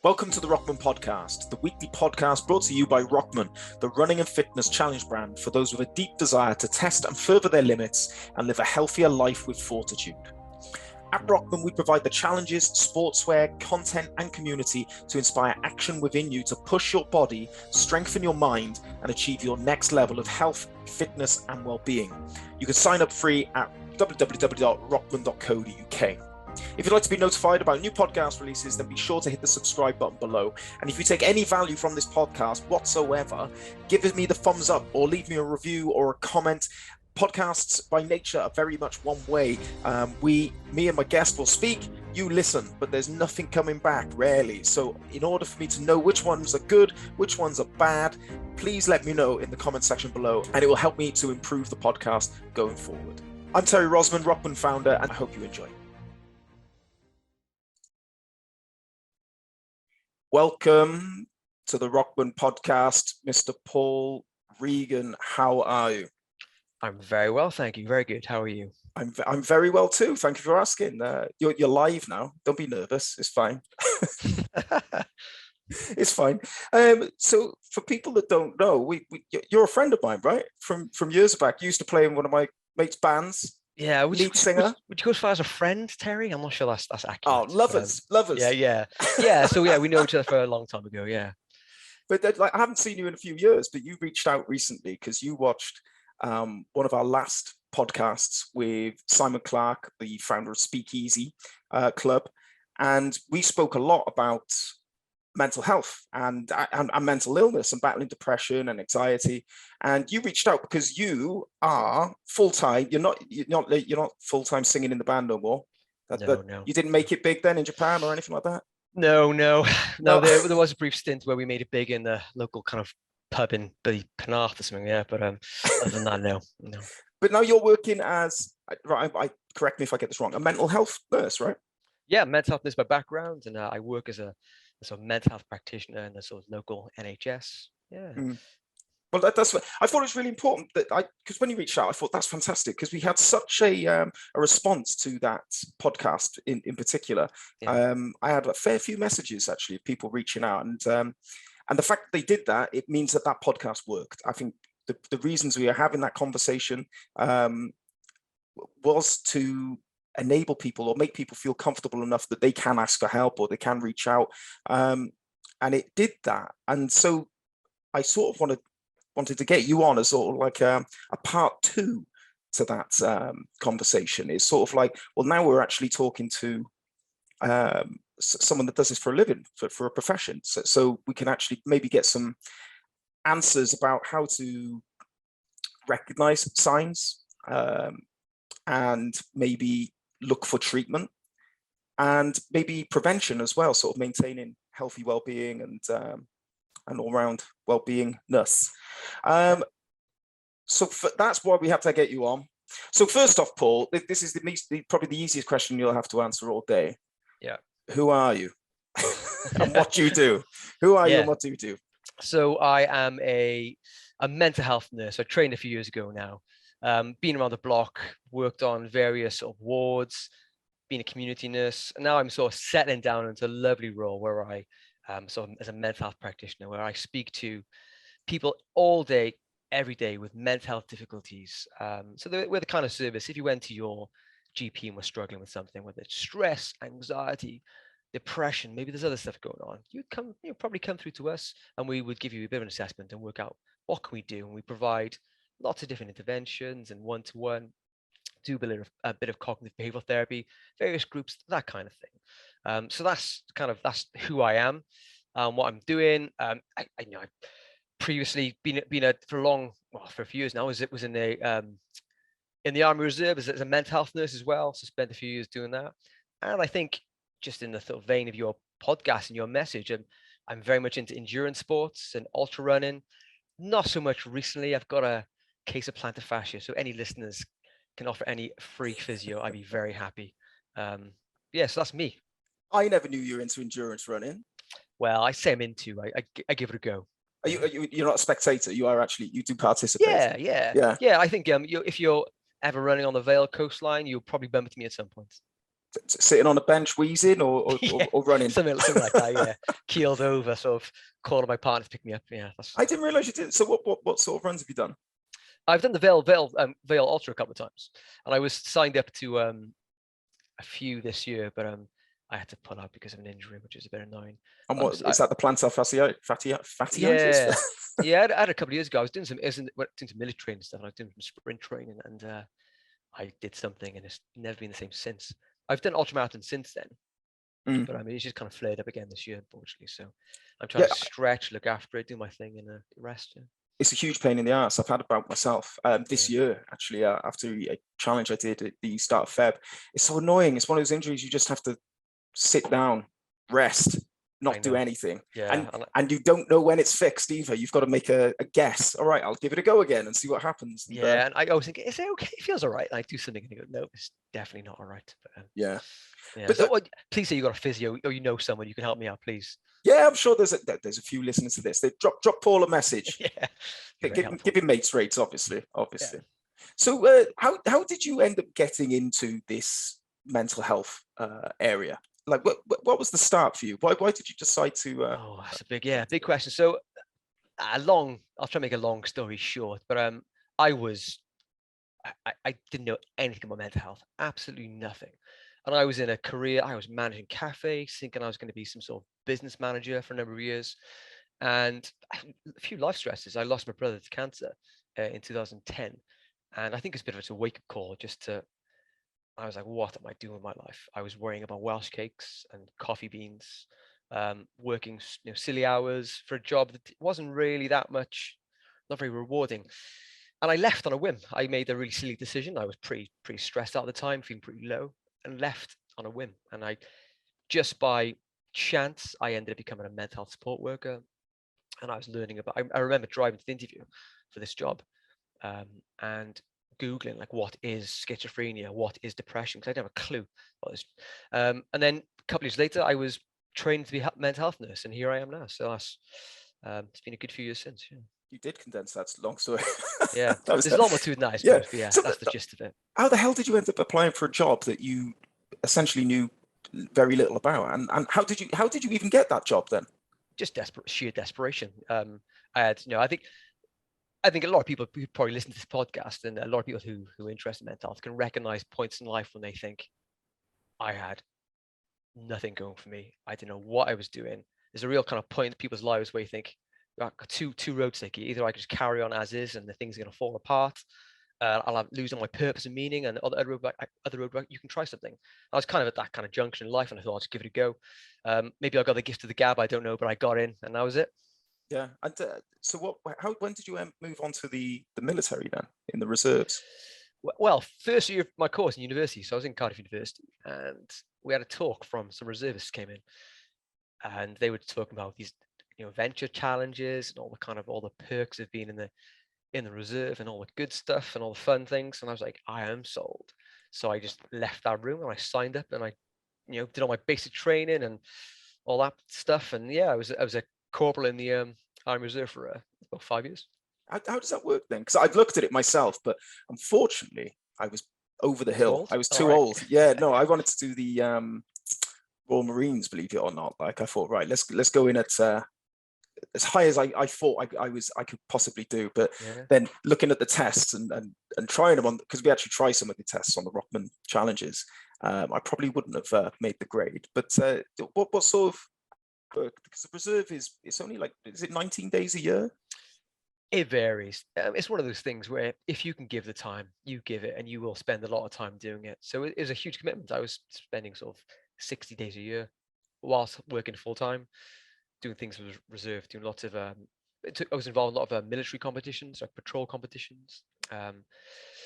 Welcome to the Rokman Podcast, the weekly podcast brought to you by Rokman, the running and fitness challenge brand for those with a deep desire to test and further their limits and live a healthier life with fortitude. At Rokman, we provide the challenges, sportswear, content, and community to inspire action within you to push your body, strengthen your mind, and achieve your next level of health, fitness, and well-being. You can sign up free at www.rokman.co.uk. If you'd like to be notified about new podcast releases, then be sure to hit the subscribe button below. And if you take any value from this podcast whatsoever, give me the thumbs up or leave me a review or a comment. Podcasts by nature are very much one way. Me and my guest will speak, you listen, but there's nothing coming back, rarely. So in order for me to know which ones are good, which ones are bad, please let me know in the comment section below, and it will help me to improve the podcast going forward. I'm Terry Rosman, Rokman Founder, and I hope you enjoy. Welcome to the Rokman Podcast, Mr. Paul Regan. How are you? I'm very well, thank you. Very good. How are you? I'm very well too. Thank you for asking. You're live now. Don't be nervous. It's fine. It's fine. So for people that don't know, you're a friend of mine, right? From years back. You used to play in one of my mates' bands. Yeah, lead singer. Would you go as far as a friend, Terry? I'm not sure that's accurate. Oh, lovers. Yeah. So we know each other for a long time ago. Yeah. But I haven't seen you in a few years. But you reached out recently because you watched one of our last podcasts with Simon Clark, the founder of Speakeasy Club, and we spoke a lot about mental health and mental illness and battling depression and anxiety. And you reached out because you are full-time. You're not full-time singing in the band no more. No. You didn't make it big then in Japan or anything like that? No. There was a brief stint where we made it big in the local kind of pub in Penarth or something. Yeah, but other than that, no. But now you're working as, correct me if I get this wrong, a mental health nurse, right? Yeah, mental health is my background, and I work as a sort of mental health practitioner in the sort of local NHS. Yeah. Well, that's what I thought it was really important because when you reached out, I thought that's fantastic because we had such a response to that podcast in particular. Yeah. I had a fair few messages actually of people reaching out, and the fact that they did that, it means that podcast worked. I think the reasons we are having that conversation was to enable people or make people feel comfortable enough that they can ask for help or they can reach out, and it did that. And so I sort of wanted to get you on as sort of like a part two to that conversation. It's sort of like, well, now we're actually talking to someone that does this for a living, for a profession, so we can actually maybe get some answers about how to recognize signs and maybe look for treatment and maybe prevention as well, sort of maintaining healthy well-being and all-round well-beingness. So that's why we have to get you on. So first off, Paul, this is probably the easiest question you'll have to answer all day. Yeah. Who are you? And what do you do? Who are you and what do you do? So I am a mental health nurse. I trained a few years ago now. Been around the block, worked on various sort of wards, been a community nurse, and now I'm sort of settling down into a lovely role where I sort of as a mental health practitioner, where I speak to people all day, every day with mental health difficulties. So we're the kind of service, if you went to your GP and were struggling with something, whether it's stress, anxiety, depression, maybe there's other stuff going on, you'd probably come through to us, and we would give you a bit of an assessment and work out what can we do. And we provide lots of different interventions and one-to-one, do a bit of cognitive behavioral therapy, various groups, that kind of thing. So that's who I am, what I'm doing. I previously been for a few years now. Was in the Army Reserve as a mental health nurse as well. So spent a few years doing that. And I think just in the sort of vein of your podcast and your message, I'm very much into endurance sports and ultra running. Not so much recently. I've got a case of plantar fascia, so any listeners can offer any free physio, I'd be very happy. So that's me. I never knew you were into endurance running. Well, I say I'm into. I give it a go. You're not a spectator. You do participate. Yeah. I think if you're ever running on the Vale coastline, you'll probably bump into me at some point. sitting on a bench wheezing or Yeah, or running? something like that. Yeah, keeled over, sort of calling my partner to pick me up. Yeah, I didn't realize you did. So what sort of runs have you done? I've done the Vale Ultra a couple of times, and I was signed up to a few this year, but I had to pull out because of an injury, which is a bit annoying. And what is that? The plantar fasciitis? Yeah, yeah. I had a couple of years ago. I was doing some military training stuff, and I was doing some sprint training, and I did something, and it's never been the same since. I've done ultramarathon since then, but I mean, it's just kind of flared up again this year, unfortunately. So I'm trying to stretch, look after it, do my thing, and rest. Yeah. It's a huge pain in the ass. I've had about myself this year, actually, after a challenge I did at the start of Feb. It's so annoying. It's one of those injuries you just have to sit down, rest, not do anything. Yeah. And you don't know when it's fixed either. You've got to make a guess. All right, I'll give it a go again and see what happens. And, yeah, and I always think, is it okay? It feels all right. And I do something and I go, no, it's definitely not all right. But, yeah. But so, please say you got a physio or you know someone, you can help me out, please. Yeah, I'm sure there's a few listeners to this. They drop Paul a message. Yeah, give him mates rates, obviously. Yeah. So how did you end up getting into this mental health area? Like what was the start for you? Why did you decide to? Oh, that's a big question. So I'll try to make a long story short, but I didn't know anything about mental health, absolutely nothing. And I was in a career, I was managing cafes, thinking I was going to be some sort of business manager for a number of years. And a few life stresses. I lost my brother to cancer in 2010. And I think it's a bit of a wake-up call I was like, what am I doing with my life? I was worrying about Welsh cakes and coffee beans, working silly hours for a job that wasn't really that much, not very rewarding. And I left on a whim. I made a really silly decision. I was pretty stressed out at the time, feeling pretty low, and left on a whim. And just by chance, I ended up becoming a mental health support worker. And I was learning about, I remember driving to the interview for this job and Googling like, what is schizophrenia? What is depression? Because I didn't have a clue what this. And then a couple of years later, I was trained to be a mental health nurse, and here I am now. So that's it's been a good few years since. Yeah. You did condense that long story. Yeah, there's a lot more to it than that, I suppose, but yeah, so that's the gist of it. How the hell did you end up applying for a job that you essentially knew very little about? And how did you even get that job then? Just sheer desperation. I had, I think a lot of people who probably listen to this podcast and a lot of people who are interested in mental health can recognize points in life when they think, I had nothing going for me. I didn't know what I was doing. There's a real kind of point in people's lives where you think, I've got two roads to take. Either I could just carry on as is and the things are going to fall apart. I'll lose all my purpose and meaning, and other road, you can try something. I was kind of at that kind of junction in life, and I thought I'll just give it a go. Maybe I got the gift of the gab, I don't know, but I got in, and that was it. Yeah. And so when did you move on to the military then, in the reserves? Well, first year of my course in university, so I was in Cardiff University, and we had a talk from some reservists came in, and they were talking about these venture challenges and all the perks of being in the reserve and all the good stuff and all the fun things. And I was like, I am sold. So I just left that room and I signed up and I did all my basic training and all that stuff. And yeah, I was a corporal in the Army Reserve for about 5 years. How does that work then? Because I've looked at it myself, but unfortunately I was over the hill. I was too old. Yeah, no, I wanted to do the Royal Marines, believe it or not. Like I thought, right, let's go in at as high as I thought I could possibly do, but then looking at the tests and trying them on, because we actually try some of the tests on the Rokman challenges, I probably wouldn't have made the grade. But what sort of work? Because the reserve it's only like, is it 19 days a year? It varies. It's one of those things where if you can give the time, you give it, and you will spend a lot of time doing it. So it is a huge commitment. I was spending sort of 60 days a year whilst working full time, doing things with reserve, doing lots of I was involved in a lot of military competitions, like patrol competitions.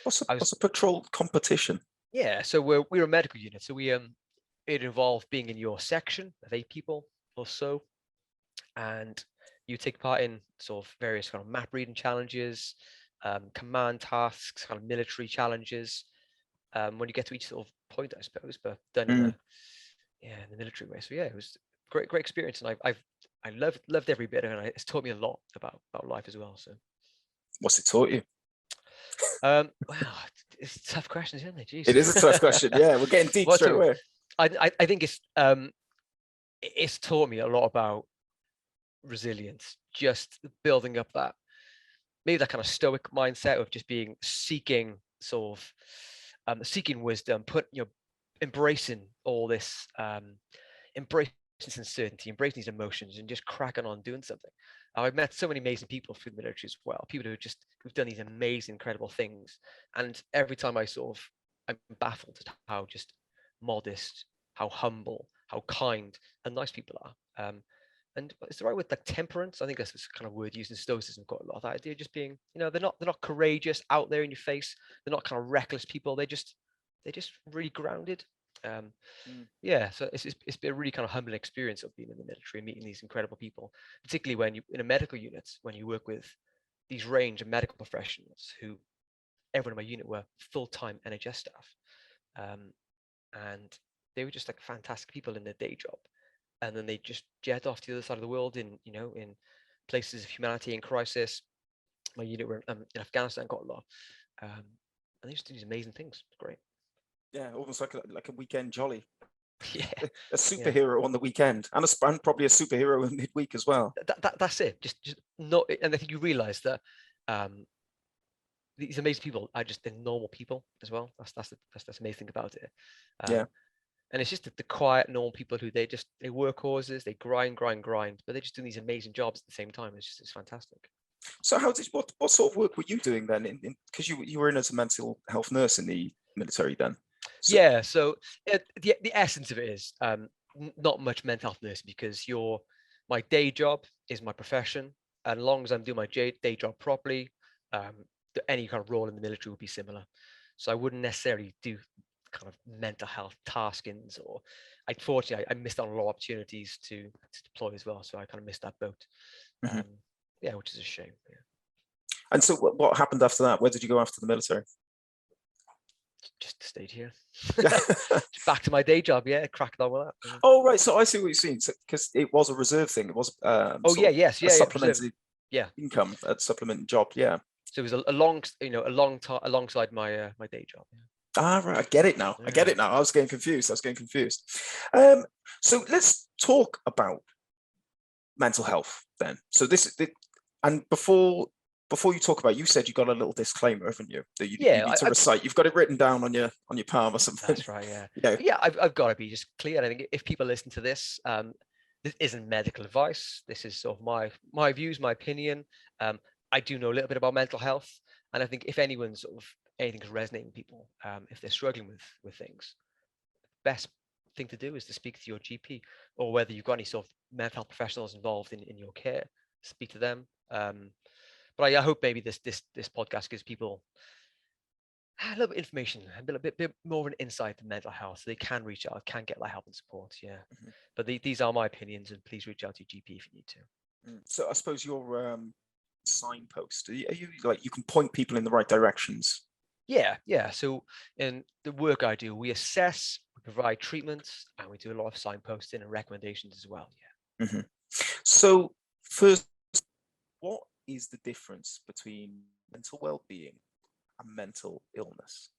What's a patrol competition? Yeah, so we're a medical unit, so it involved being in your section of 8 people or so, and you take part in sort of various kind of map reading challenges, command tasks, kind of military challenges. When you get to each sort of point, I suppose, but done in the military way. So yeah, it was great experience, and I loved every bit of it, and it's taught me a lot about life as well. So what's it taught you? Wow, it's tough questions, isn't it? Jeez. It is a tough question. Yeah, we're getting deep straight away. I think it's taught me a lot about resilience, just building up that, maybe that kind of stoic mindset of just being seeking seeking wisdom, embracing all this, embracing uncertainty, embracing these emotions, and just cracking on doing something. I've met so many amazing people through the military as well, people who've done these amazing, incredible things. And every time I'm baffled at how just modest, how humble, how kind and nice people are. And it's the right word, like temperance. I think that's this kind of word used in Stoicism. Got a lot of that idea, just being, they're not courageous out there in your face. They're not kind of reckless people. They're just really grounded. Um, Mm. yeah, so it's been a really kind of humbling experience of being in the military and meeting these incredible people, particularly when you in a medical unit, when you work with these range of medical professionals who everyone in my unit were full-time NHS staff, and they were just like fantastic people in their day job, and then they just jet off to the other side of the world in places of humanity and crisis. My unit were in Afghanistan, got a lot, and they just do these amazing things. It's great. Yeah, almost like a weekend jolly. Yeah, A yeah. superhero on the weekend, and probably a superhero in midweek as well. That's it. Just not, and I think you realise that these amazing people are just, they're normal people as well. That's the amazing thing about it. Yeah. And it's just the quiet, normal people who they work horses, they grind, but they're just doing these amazing jobs at the same time. It's fantastic. So what sort of work were you doing then? Because you were in as a mental health nurse in the military then. So, Yeah. So the essence of it is not much mental health nursing, because my day job is my profession, and as long as I'm doing my day job properly, any kind of role in the military would be similar. So I wouldn't necessarily do kind of mental health taskings, or unfortunately I missed out on a lot of opportunities to deploy as well. So I kind of missed that boat. mhm. Yeah, which is a shame. Yeah. And so what happened after that? Where did you go after the military? Just stayed here. Yeah. Just back to my day job. Yeah, cracked on with that. Yeah. Oh, right. So I see what you're saying. Because it was a reserve thing. It was Oh yeah, yes, a yeah, supplementary yeah. income, a supplement job. Yeah. So it was a long, alongside my my day job. Yeah. Ah, right. I get it now. I get Yeah. it now. I was getting confused. So let's talk about mental health then. So and before you talk about, you said you got a little disclaimer, haven't you? That you Yeah, need to recite. You've got it written down on your palm or something. That's right. Yeah. Yeah. Yeah, I've got to be just clear. And I think if people listen to this, this isn't medical advice. This is sort of my views, my opinion. I do know a little bit about mental health, and I think if anything's resonating with people, if they're struggling with things, best thing to do is to speak to your GP, or whether you've got any sort of mental health professionals involved in your care, speak to them. But I hope maybe this podcast gives people a little bit of information, a bit more of an insight to mental health, so they can reach out, can get that help and support. Yeah. Mhm. But these are my opinions, and please reach out to your GP if you need to. So I suppose your signpost. Are you like, you can point people in the right directions? Yeah. So in the work I do, we assess, we provide treatments, and we do a lot of signposting and recommendations as well. Yeah. Mhm. So first, what is the difference between mental well-being and mental illness?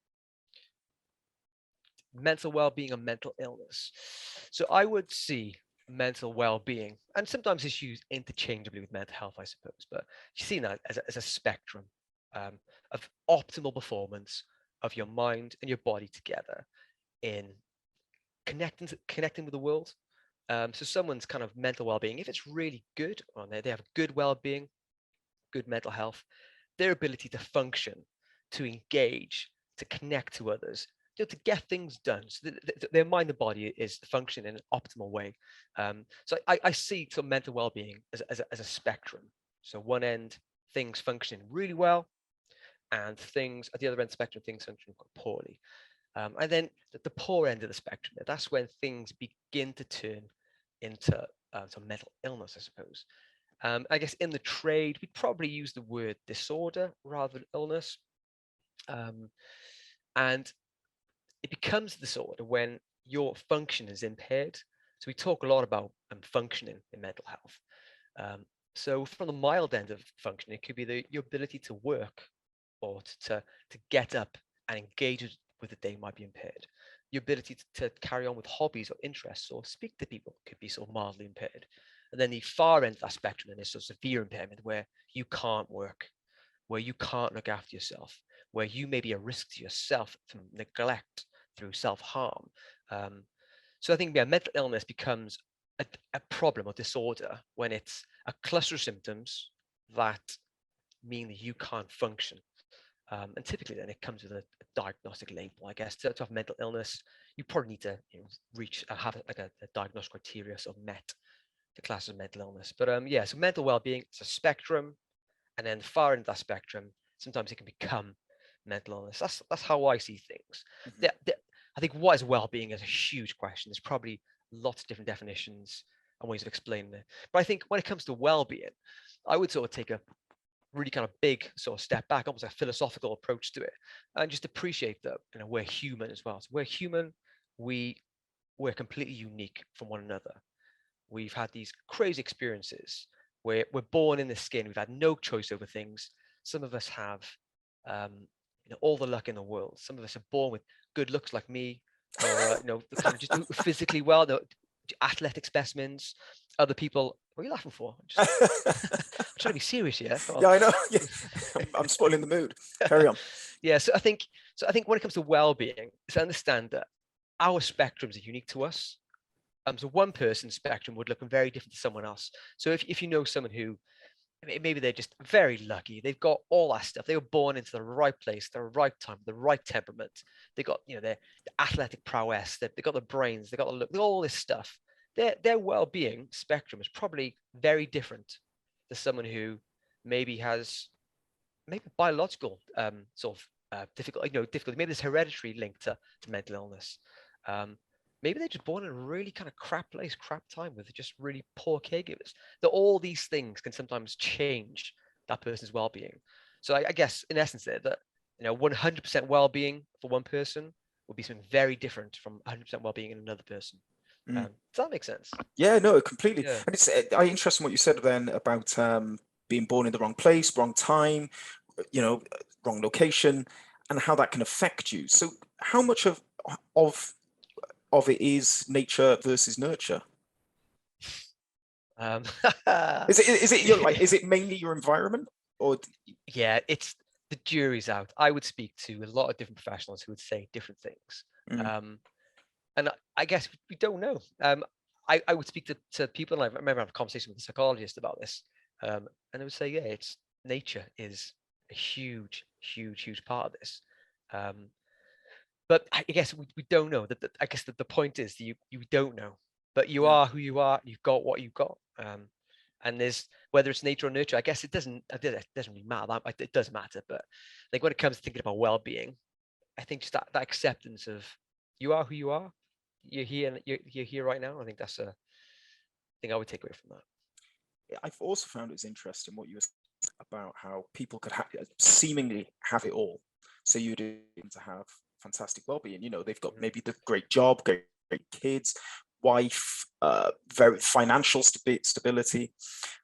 Mental well-being and mental illness. So I would see mental well-being, and sometimes it's used interchangeably with mental health, I suppose, but you see that as a spectrum of optimal performance of your mind and your body together in connecting with the world. So someone's kind of mental well-being, if it's really good, or they have good well-being, good mental health, their ability to function, to engage, to connect to others, to get things done. So their mind and body is functioning in an optimal way. So I see sort of mental well-being as a spectrum. So one end, things functioning really well, and things at the other end of the spectrum, things functioning quite poorly. And then the poor end of the spectrum, that's when things begin to turn into some mental illness, I suppose. I guess in the trade, we'd probably use the word disorder rather than illness. And it becomes a disorder when your function is impaired. So we talk a lot about functioning in mental health. So from the mild end of functioning, it could be your ability to work, or to get up and engage with the day might be impaired. your ability to carry on with hobbies or interests or speak to people could be sort of mildly impaired. And then the far end of that spectrum then is sort of severe impairment, where you can't work, where you can't look after yourself, where you may be a risk to yourself from neglect through self-harm. So I think mental illness becomes a problem or disorder when it's a cluster of symptoms that mean that you can't function. And typically then it comes with a diagnostic label. I guess to have mental illness, you probably need to reach have a diagnostic criteria sort of met to class as mental illness. But yeah, so mental well-being, it's a spectrum, and then far into that spectrum, sometimes it can become mental illness. That's how I see things. Mhm. I think what is well-being is a huge question. There's probably lots of different definitions and ways of explaining it. But I think when it comes to well-being, I would sort of take a really kind of big sort of step back, almost a philosophical approach to it, and just appreciate that we're human as well. So we're human. We're completely unique from one another. We've had these crazy experiences. We're born in this skin. We've had no choice over things. Some of us have all the luck in the world. Some of us are born with good looks like me, or kind of just physically well, athletic specimens. Other people, what are you laughing for? I'm trying to be serious here. Yeah, I know. Yeah. I'm spoiling the mood. Carry on. Yeah, so I think when it comes to well-being, to understand that our spectrums are unique to us. So one person's spectrum would look very different to someone else. So if you know someone who maybe they're just very lucky, they've got all that stuff, they were born into the right place, the right time, the right temperament, they got their athletic prowess, they got the brains, they got the look, all this stuff. Their well-being spectrum is probably very different to someone who maybe has biological sort of difficulty. Maybe there's hereditary link to mental illness. Maybe they're just born in a really kind of crap place, crap time with just really poor caregivers. That all these things can sometimes change that person's well-being. So I guess in essence there that 100% well-being for one person would be something very different from 100% well-being in another person. Does that make sense? Yeah, no, completely. Yeah. And it's interesting what you said then about being born in the wrong place, wrong time, wrong location, and how that can affect you. So how much of it is nature versus nurture? Um, Is it mainly your environment, or yeah, it's the jury's out. I would speak to a lot of different professionals who would say different things. Mm. And I guess we don't know. I would speak to people, and I remember having a conversation with a psychologist about this, and they would say, yeah, it's nature is a huge, huge, huge part of this. But I guess we don't know. I guess the point is you don't know, but you Yeah. are who you are. You've got what you've got. And there's whether it's nature or nurture. I guess it doesn't really matter. It does matter, but I think when it comes to thinking about well-being, I think just that acceptance of you are who you are. You're here and you're here right now. I think that's a thing I would take away from that. Yeah, I've also found it was interesting what you were saying about how people could seemingly have it all. So you'd to have fantastic well-being. They've got maybe the great job, great kids, wife, very financial stability.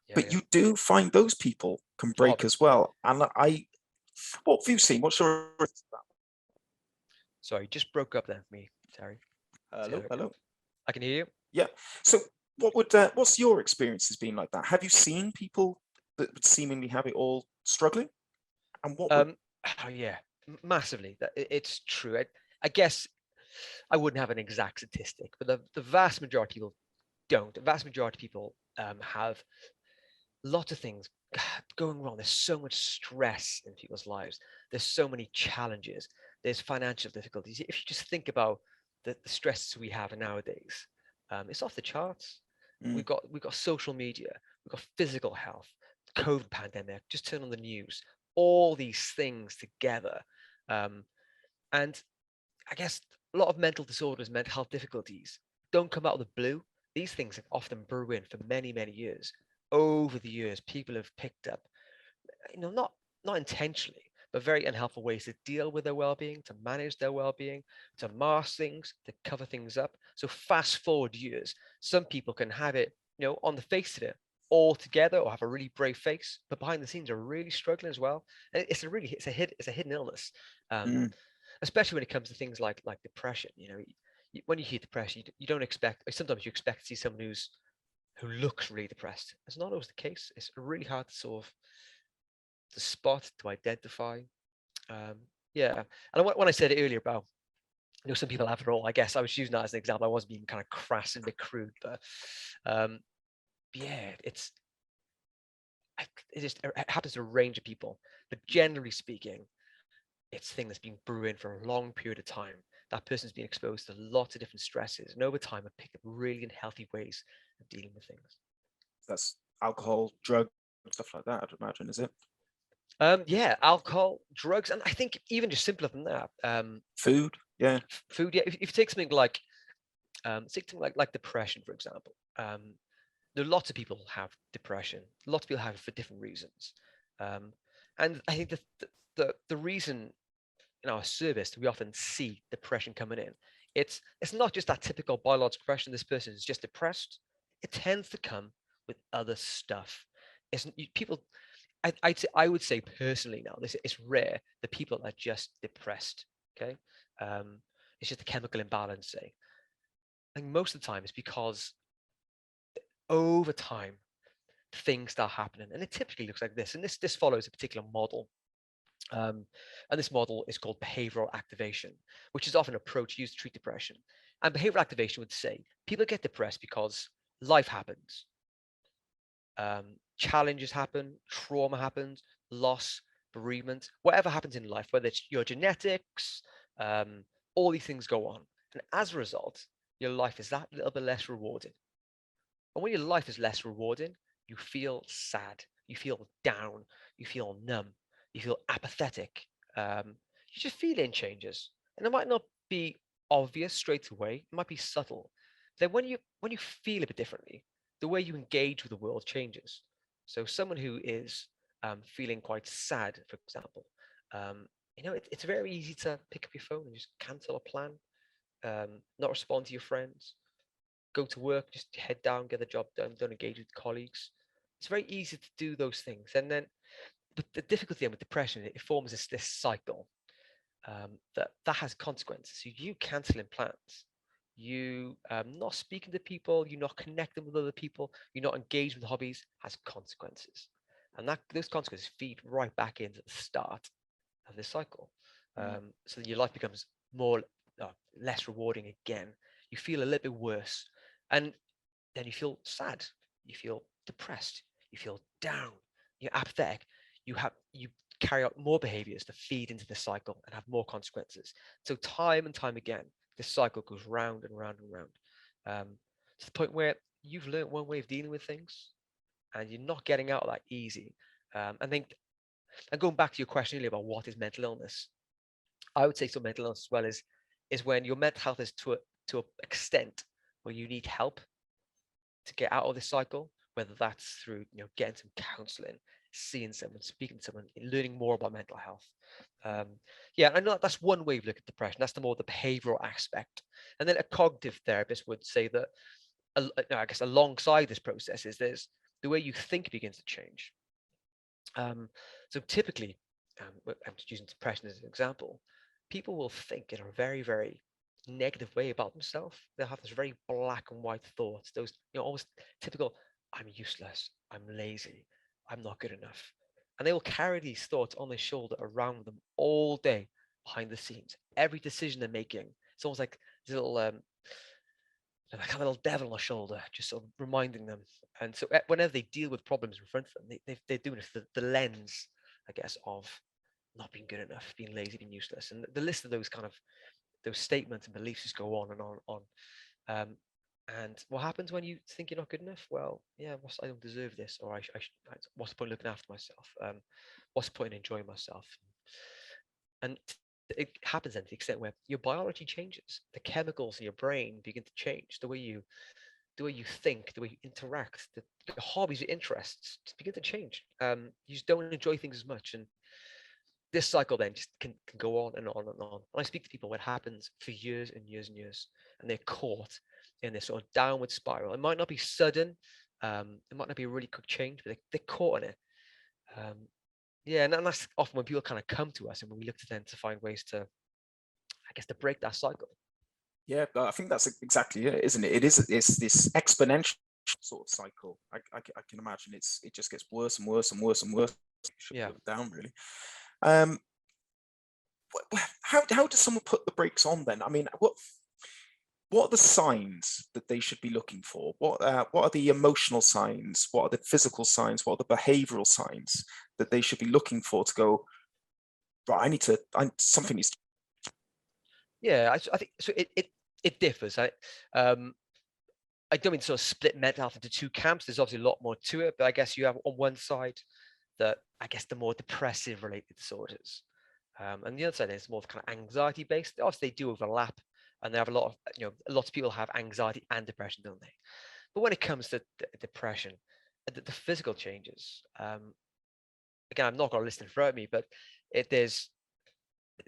Yeah, But yeah. you do find those people can break as well. And what have you seen? What's your Sorry, just broke up then for me, Terry. hello? I can hear you. Yeah. So what's your experiences been like that? Have you seen people that would seemingly have it all struggling? And what would Oh yeah, massively. It's true. I guess I wouldn't have an exact statistic, but the vast majority of people don't. The vast majority of people have lots of things going wrong. There's so much stress in people's lives. There's so many challenges. There's financial difficulties. If you just think about the stresses we have nowadays, it's off the charts. Mm. We've got social media. We've got physical health, COVID pandemic. Just turn on the news. All these things together, and I guess a lot of mental disorders, mental health difficulties don't come out of the blue. These things have often brewing for many, many years. Over the years, people have picked up, not intentionally, but very unhelpful ways to deal with their well-being, to manage their well-being, to mask things, to cover things up. So fast forward years, some people can have it, on the face of it all together, or have a really brave face, but behind the scenes are really struggling as well. And it's a hidden illness. Mm. especially when it comes to things like depression. When you hear depression, you don't expect. Sometimes you expect to see someone who looks really depressed. It's not always the case. It's really hard to sort of to spot, to identify. Yeah, and when I said it earlier about, some people have it all. I guess I was using that as an example. I was being kind of crass and a bit crude, but yeah, it happens to a range of people. But generally speaking, it's a thing that's been brewing for a long period of time. That person's been exposed to lots of different stresses, and over time, have picked up really unhealthy ways of dealing with things. That's alcohol, drugs, stuff like that, I'd imagine, is it? Yeah, alcohol, drugs, and I think even just simpler than that, Food, yeah. food. Yeah, if you take something like depression, for example, there are lots of people have depression. Lots of people have it for different reasons, and I think the reason in our service we often see depression coming in, it's not just that typical biological depression. This person is just depressed. It tends to come with other stuff. People. I would say personally now, it's rare that people are just depressed. Okay, it's just a chemical imbalance. Say, I think most of the time it's because over time things start happening, and it typically looks like this. And this follows a particular model, and this model is called behavioral activation, which is often an approach used to treat depression. And behavioral activation would say people get depressed because life happens. Challenges happen, trauma happens, loss, bereavement, whatever happens in life, whether it's your genetics, all these things go on. And as a result, your life is that little bit less rewarding. And when your life is less rewarding, you feel sad, you feel down, you feel numb, you feel apathetic. You just feeling changes. And it might not be obvious straight away, it might be subtle. Then when you feel a bit differently, the way you engage with the world changes. So someone who is feeling quite sad, for example, it's very easy to pick up your phone and just cancel a plan, not respond to your friends, go to work, just head down, get the job done, don't engage with colleagues. It's very easy to do those things. And then the difficulty with depression, it forms this cycle that has consequences. So you canceling plans, you not speaking to people, you're not connecting with other people, you're not engaged with hobbies, has consequences. And those consequences feed right back into the start of this cycle. So that your life becomes less rewarding again. You feel a little bit worse, and then you feel sad, you feel depressed, you feel down, you're apathetic. You carry out more behaviors to feed into the cycle and have more consequences. So time and time again, this cycle goes round and round and round, to the point where you've learned one way of dealing with things, and you're not getting out of that easy. I think, and going back to your question earlier about what is mental illness, I would say so mental illness as well is when your mental health is to an extent where you need help to get out of this cycle, whether that's through getting some counseling, seeing someone, speaking to someone, learning more about mental health. Yeah, I know that's one way of looking at depression. That's the behavioral aspect. And then a cognitive therapist would say that, I guess, alongside this process is there's the way you think begins to change. So typically, I'm just using depression as an example, people will think in a very, very negative way about themselves. They'll have this very black and white thoughts, those almost typical, I'm useless, I'm lazy, I'm not good enough. And they will carry these thoughts on their shoulder around them all day behind the scenes. Every decision they're making, it's almost like this little like a little devil on their shoulder, just sort of reminding them. And so whenever they deal with problems in front of them, they're doing it through the lens, I guess, of not being good enough, being lazy, being useless. And the list of those those statements and beliefs just go on and on and on. And what happens when you think you're not good enough? Well, yeah, I don't deserve this, or what's the point looking after myself? What's the point in enjoying myself? And it happens then to the extent where your biology changes. The chemicals in your brain begin to change. The way you think, the way you interact, the hobbies, your interests just begin to change. You just don't enjoy things as much, and this cycle then just can go on and on and on. And I speak to people where it happens for years and years and years, and they're caught in this sort of downward spiral. It might not be sudden, it might not be a really quick change, but they're caught in it. Yeah, and that's often when people kind of come to us, and when we look to them to find ways to guess, to break that cycle. Yeah, I think that's exactly it, isn't it? It's this exponential sort of cycle. I can imagine it just gets worse and worse and worse and worse. Should Yeah. go down, really. How does someone put the brakes on then? I mean, what are the signs that they should be looking for? What are the emotional signs? What are the physical signs? What are the behavioral signs that they should be looking for to go, right, something needs to. Yeah, I think so. It differs. I don't mean to sort of split mental health into two camps. There's obviously a lot more to it, but I guess you have on one side I guess the more depressive related disorders, and the other side is more kind of anxiety based. Obviously, they do overlap, and they have a lot of lots of people have anxiety and depression, don't they? But when it comes to depression, the physical changes, again, I'm not going to list in front of me, but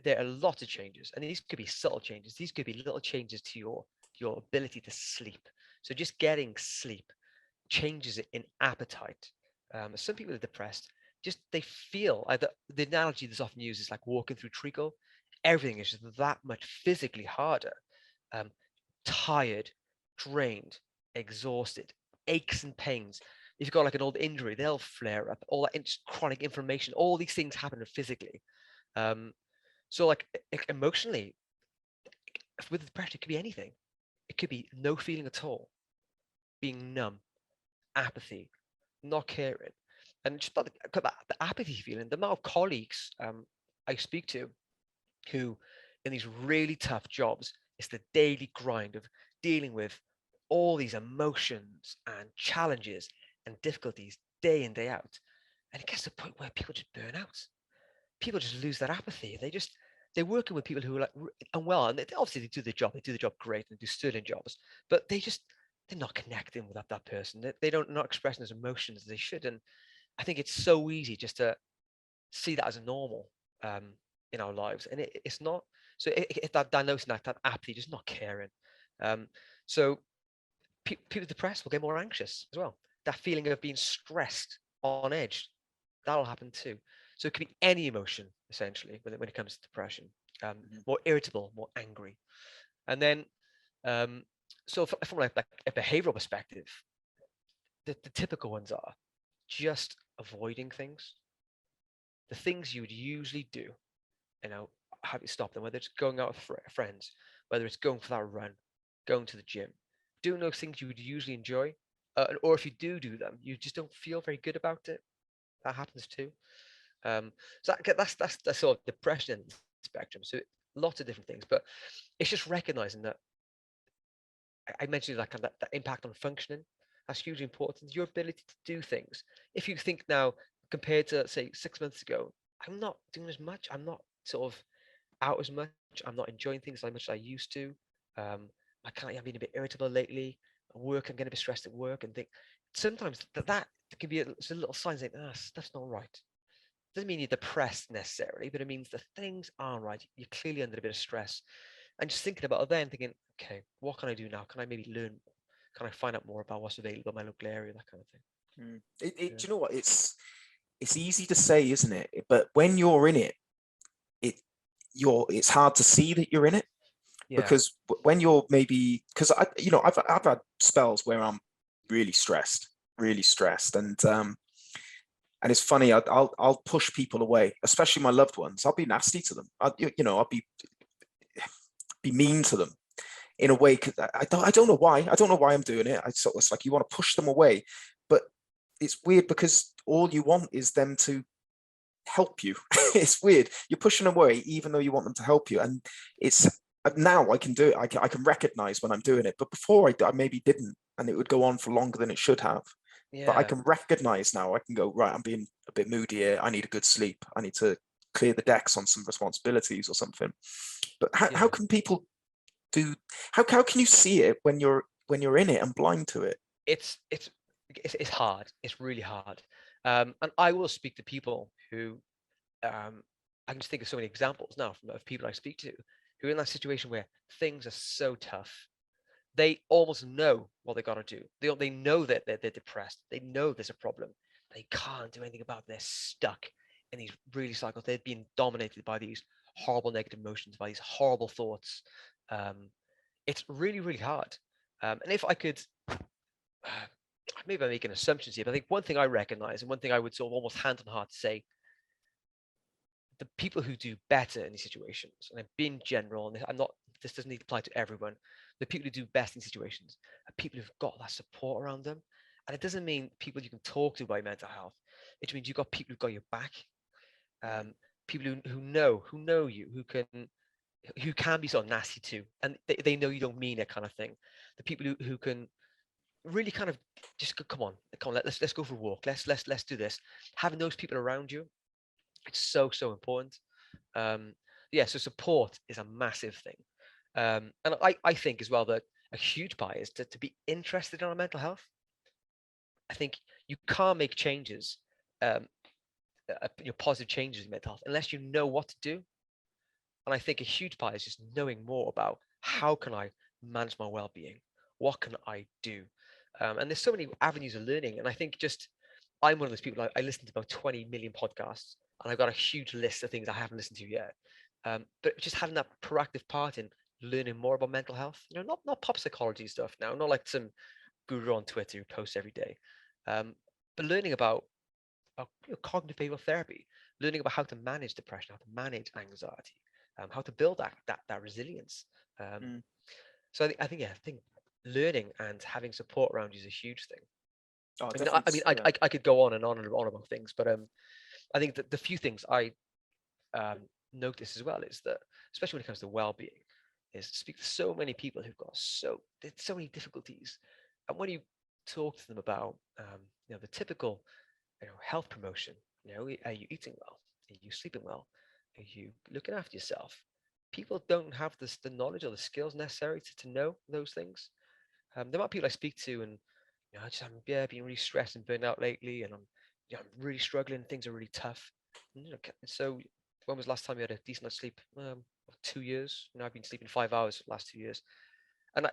there are lots of changes, and these could be subtle changes. These could be little changes to your ability to sleep. So just getting sleep changes it in appetite. Some people are depressed, just they feel the analogy that's often used is like walking through treacle. Everything is just that much physically harder. Tired, drained, exhausted, aches and pains. If you've got like an old injury, they'll flare up. All that chronic inflammation, all these things happen physically. So like emotionally, with depression, it could be anything. It could be no feeling at all, being numb, apathy, not caring. And just about the apathy feeling, the amount of colleagues I speak to who in these really tough jobs, it's the daily grind of dealing with all these emotions and challenges and difficulties day in, day out. And it gets to the point where people just burn out. People just lose that apathy. They're working with people who are like unwell, and obviously they do the job great and do sterling jobs, but they're not connecting with that person. They don't not expressing those emotions as they should. And I think it's so easy just to see that as a normal in our lives, and it's not. So if that diagnosing that apathy, just not caring. So people depressed will get more anxious as well. That feeling of being stressed, on edge, that'll happen too. So it could be any emotion essentially when it comes to depression. More irritable, more angry, and then so from like a behavioral perspective, the typical ones are just avoiding things. The things you would usually do, have you stop them, whether it's going out with friends, whether it's going for that run, going to the gym, doing those things you would usually enjoy, or if you do them, you just don't feel very good about it. That happens too. So that's the sort of depression spectrum. So lots of different things, but it's just recognizing that I mentioned like that impact on functioning. That's hugely important. Your ability to do things. If you think now compared to say 6 months ago, I'm not doing as much. I'm not sort of out as much. I'm not enjoying things as much as I used to. I've been a bit irritable lately. At work, I'm getting a bit stressed at work, and think sometimes that can be a little sign saying, stuff's not right. Doesn't mean you're depressed necessarily, but it means that things aren't right. You're clearly under a bit of stress. And just thinking about it then, thinking, okay, what can I do now? Can I maybe learn? Can I find out more about what's available in my local area? That kind of thing. Do you know what? It's easy to say, isn't it? But when you're in it, it's hard to see that you're in it. Yeah. Because when you're because I've had spells where I'm really stressed, and it's funny. I'll push people away, especially my loved ones. I'll be nasty to them. I'll be mean to them in a way. Cause I don't know why. I don't know why I'm doing it. It's like you want to push them away, but it's weird because all you want is them to help you. It's weird. You're pushing them away even though you want them to help you, and it's now I can do it. I can recognize when I'm doing it, but before I maybe didn't, and it would go on for longer than it should have. Yeah. But I can recognize now. I can go, right, I'm being a bit moody here. I need a good sleep. I need to clear the decks on some responsibilities or something. But how can people do? How can you see it when you're in it and blind to it? It's hard. It's really hard. And I will speak to people who I can just think of so many examples now of people I speak to who are in that situation where things are so tough. They almost know what they got to do. They know that they're depressed. They know there's a problem. They can't do anything about it. They're stuck in these really cycles. They're being dominated by these horrible negative emotions, by these horrible thoughts. It's really, really hard. And if I could, maybe I'm making assumptions here, but I think one thing I recognize, and one thing I would sort of almost hand on heart say, the people who do better in these situations, and I'm being general, and this doesn't need to apply to everyone, the people who do best in situations are people who've got that support around them. And it doesn't mean people you can talk to about mental health. It means you've got people who've got your back, people who know you, who can be sort of nasty too, and they know you don't mean it, kind of thing. The people who can really kind of just go, come on, let's go for a walk, let's do this. Having those people around you, it's so important. Yeah, so support is a massive thing. And I think as well that a huge part is to be interested in our mental health. I think you can't make changes, positive changes in mental health, unless you know what to do. And I think a huge part is just knowing more about how can I manage my well-being? What can I do? And there's so many avenues of learning. And I think I'm one of those people, I listen to about 20 million podcasts, and I've got a huge list of things I haven't listened to yet. But just having that proactive part in learning more about mental health, not pop psychology stuff now, not like some guru on Twitter who posts every day, but learning about cognitive behavioral therapy, learning about how to manage depression, how to manage anxiety, how to build that resilience. So I think learning and having support around you is a huge thing. Oh, I could go on and on and on about things, but I think that the few things I notice as well is that, especially when it comes to well-being, is speak to so many people who've got so many difficulties, and when you talk to them about the typical health promotion, are you eating well, are you sleeping well, are you looking after yourself, people don't have the knowledge or the skills necessary to know those things. There are people I speak to, and I'm being really stressed and burned out lately, and I'm really struggling, things are really tough. So when was the last time you had a decent night's sleep? 2 years. I've been sleeping 5 hours for the last 2 years, and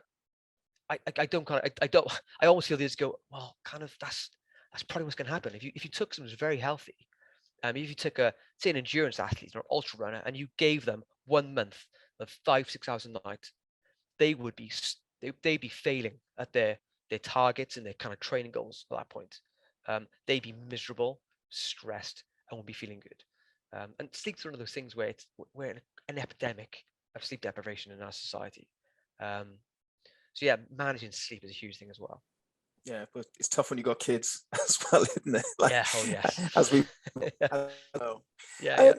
I almost feel this go, well, kind of that's probably what's going to happen if you took someone who's very healthy. If you took say an endurance athlete or an ultra runner, and you gave them 1 month of 5-6 hours a night, they'd be failing at their targets and their kind of training goals at that point. They'd be miserable, stressed, and won't be feeling good. And sleep's one of those things where we're in an epidemic of sleep deprivation in our society. So yeah, managing sleep is a huge thing as well. Yeah, but it's tough when you got kids as well, isn't it? Like, yeah. Oh yes. As we know. Yeah.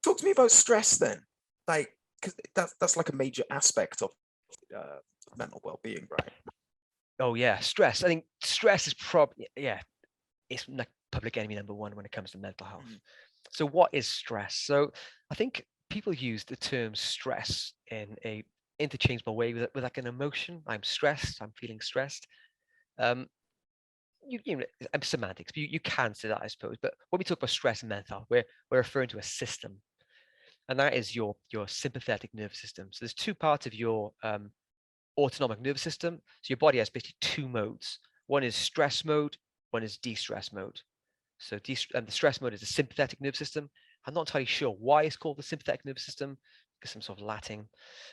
Talk to me about stress then, like, because that's like a major aspect of mental well-being, right? Oh yeah, stress. I think stress is probably it's like public enemy number one when it comes to mental health. So what is stress? So I think people use the term stress in a interchangeable way with like an emotion. I'm stressed. I'm feeling stressed. I'm semantics, but you can say that, I suppose. But when we talk about stress and mental health, we're referring to a system, and that is your sympathetic nervous system. So there's two parts of your autonomic nervous system. So your body has basically two modes. One is stress mode, one is de-stress mode. So the stress mode is the sympathetic nervous system. I'm not entirely sure why it's called the sympathetic nervous system, because some sort of Latin.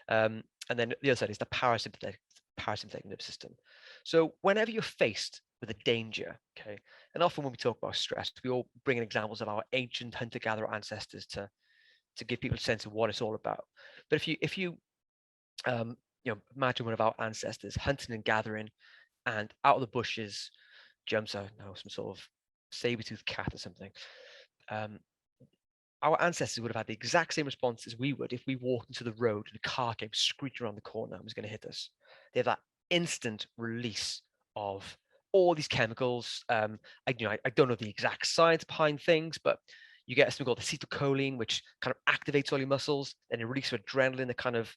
And then the other side is the parasympathetic nervous system. So whenever you're faced with a danger, okay, and often when we talk about stress, we all bring in examples of our ancient hunter-gatherer ancestors to give people a sense of what it's all about. But if you imagine one of our ancestors hunting and gathering, and out of the bushes jumps some sort of saber-toothed cat or something. Our ancestors would have had the exact same response as we would if we walked into the road and a car came screeching around the corner and was going to hit us. They have that instant release of all these chemicals. I don't know the exact science behind things, but you get something called acetylcholine, which kind of activates all your muscles, and it releases adrenaline that kind of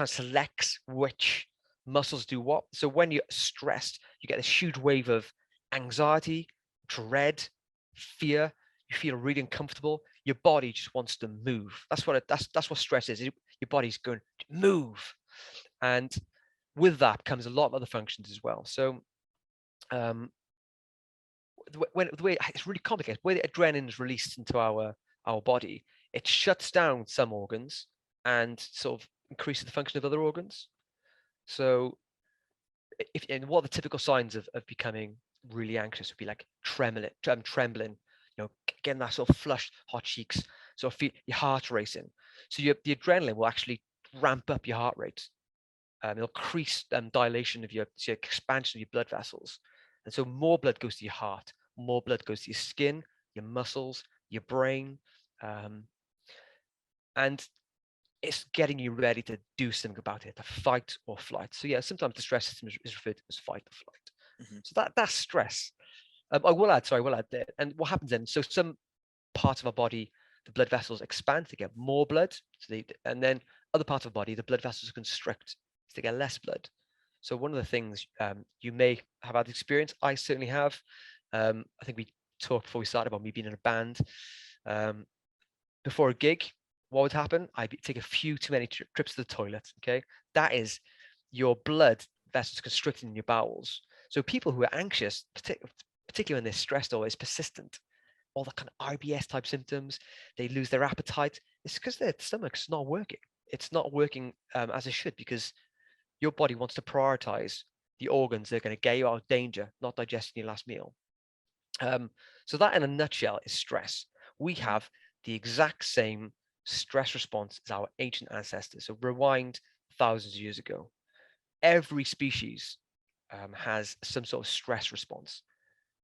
selects which muscles do what. So when you're stressed, you get this huge wave of anxiety, dread, fear. You feel really uncomfortable. Your body just wants to move. That's what stress is. Your body's going to move, and with that comes a lot of other functions as well. So the way it's really complicated, the way the adrenaline is released into our our body, it shuts down some organs and sort of increases the function of other organs. So and what are the typical signs of becoming really anxious would be like trembling, getting that sort of flushed, hot cheeks, sort of feel your heart racing. So the adrenaline will actually ramp up your heart rate. It'll increase dilation of your expansion of your blood vessels. And so more blood goes to your heart, more blood goes to your skin, your muscles, your brain. And it's getting you ready to do something about it, to fight or flight. So yeah, sometimes the stress system is referred to as fight or flight. Mm-hmm. So that's stress. I will add there. And what happens then? So some parts of our body, the blood vessels expand to get more blood, and then other parts of the body, the blood vessels constrict to get less blood. So one of the things you may have had experience, I certainly have. I think we talked before we started about me being in a band. Before a gig, what would happen? I'd take a few too many trips to the toilet. Okay, that is your blood vessels constricting in your bowels. So people who are anxious, particularly when they're stressed or it's persistent, all the kind of IBS type symptoms, they lose their appetite. It's because their stomach's not working. It's not working as it should, because your body wants to prioritize the organs that are going to get you out of danger, not digesting your last meal. So that in a nutshell is stress. We have the exact same stress response as our ancient ancestors. So rewind thousands of years ago. Every species has some sort of stress response.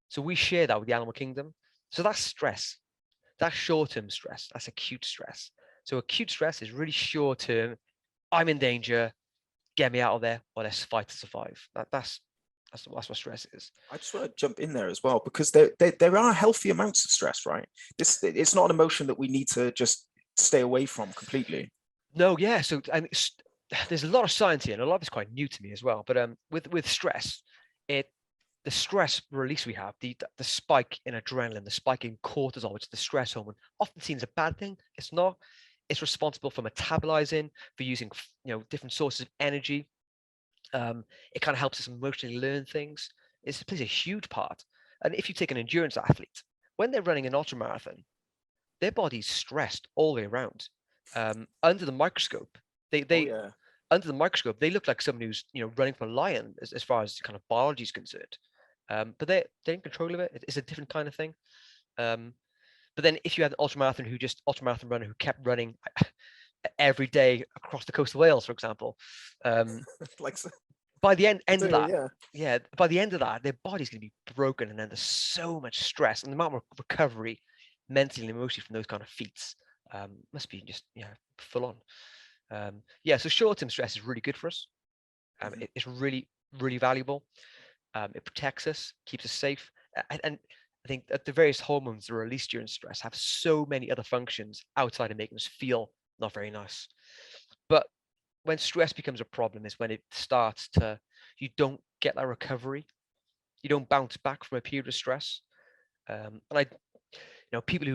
So we share that with the animal kingdom. So that's stress. That's short-term stress. That's acute stress. So acute stress is really short-term. I'm in danger. Get me out of there, or let's fight to survive. That's what stress is. I just want to jump in there as well, because there are healthy amounts of stress, right? It's not an emotion that we need to just stay away from completely. No, yeah. So there's a lot of science here, and a lot of it's quite new to me as well. But with stress, the stress release we have, the spike in adrenaline, the spike in cortisol, which is the stress hormone, often seen as a bad thing. It's not. It's responsible for metabolizing, for using different sources of energy. It kind of helps us emotionally learn things. It plays a huge part. And if you take an endurance athlete, when they're running an ultramarathon, their body's stressed all the way around. Under the microscope, under the microscope, they look like someone who's running from a lion as far as kind of biology is concerned. But they're in control of it. It's a different kind of thing. But then if you had an ultramarathon runner who kept running every day across the coast of Wales, for example, by the end of that, by the end of that, their body's going to be broken, and then there's so much stress, and the amount of recovery mentally and emotionally from those kind of feats must be just full on. So short-term stress is really good for us. It's really, really valuable. It protects us, keeps us safe, and I think that the various hormones that are released during stress have so many other functions outside of making us feel not very nice. But when stress becomes a problem is when it starts to, you don't get that recovery. You don't bounce back from a period of stress. And people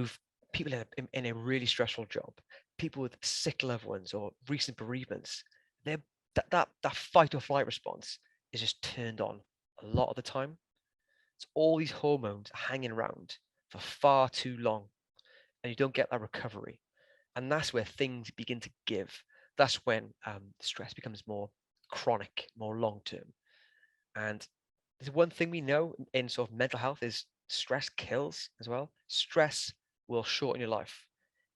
in a really stressful job, people with sick loved ones or recent bereavements, that fight or flight response is just turned on a lot of the time. It's all these hormones hanging around for far too long, and you don't get that recovery. And that's where things begin to give. That's when stress becomes more chronic, more long-term. And there's one thing we know in sort of mental health is stress kills as well. Stress will shorten your life.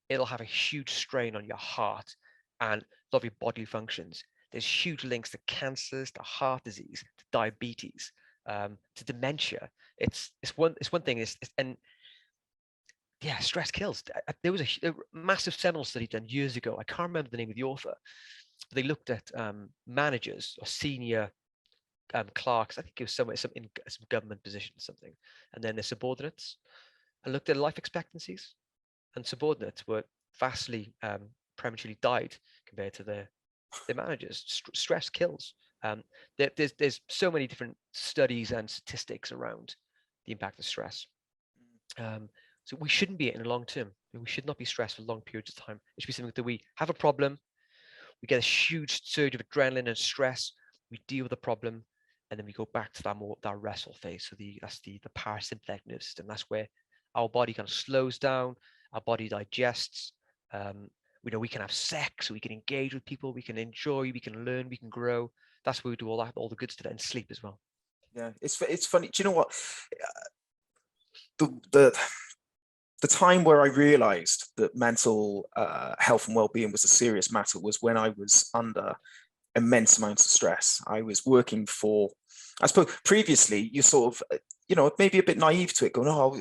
It'll have a huge strain on your heart and a lot of your bodily functions. There's huge links to cancers, to heart disease, to diabetes, to dementia. It's one thing. Stress kills. There was a massive seminal study done years ago. I can't remember the name of the author. But they looked at managers or senior clerks. I think it was somewhere in some government position or something, and then their subordinates, and looked at life expectancies. And subordinates were vastly prematurely died compared to their managers. Stress kills. There's so many different studies and statistics around the impact of stress. So we shouldn't be in the long term. We should not be stressed for long periods of time. It should be something that we have a problem, we get a huge surge of adrenaline and stress, we deal with the problem, and then we go back to that restful phase. So that's the parasympathetic nervous system. That's where our body kind of slows down, our body digests. We know we can have sex, we can engage with people, we can enjoy, we can learn, we can grow. That's where we do all the good stuff, and sleep as well. Yeah, it's funny. Do you know what? The time where I realized that mental health and well-being was a serious matter was when I was under immense amounts of stress. I was working for, I suppose previously you sort of, maybe a bit naive to it, going, oh,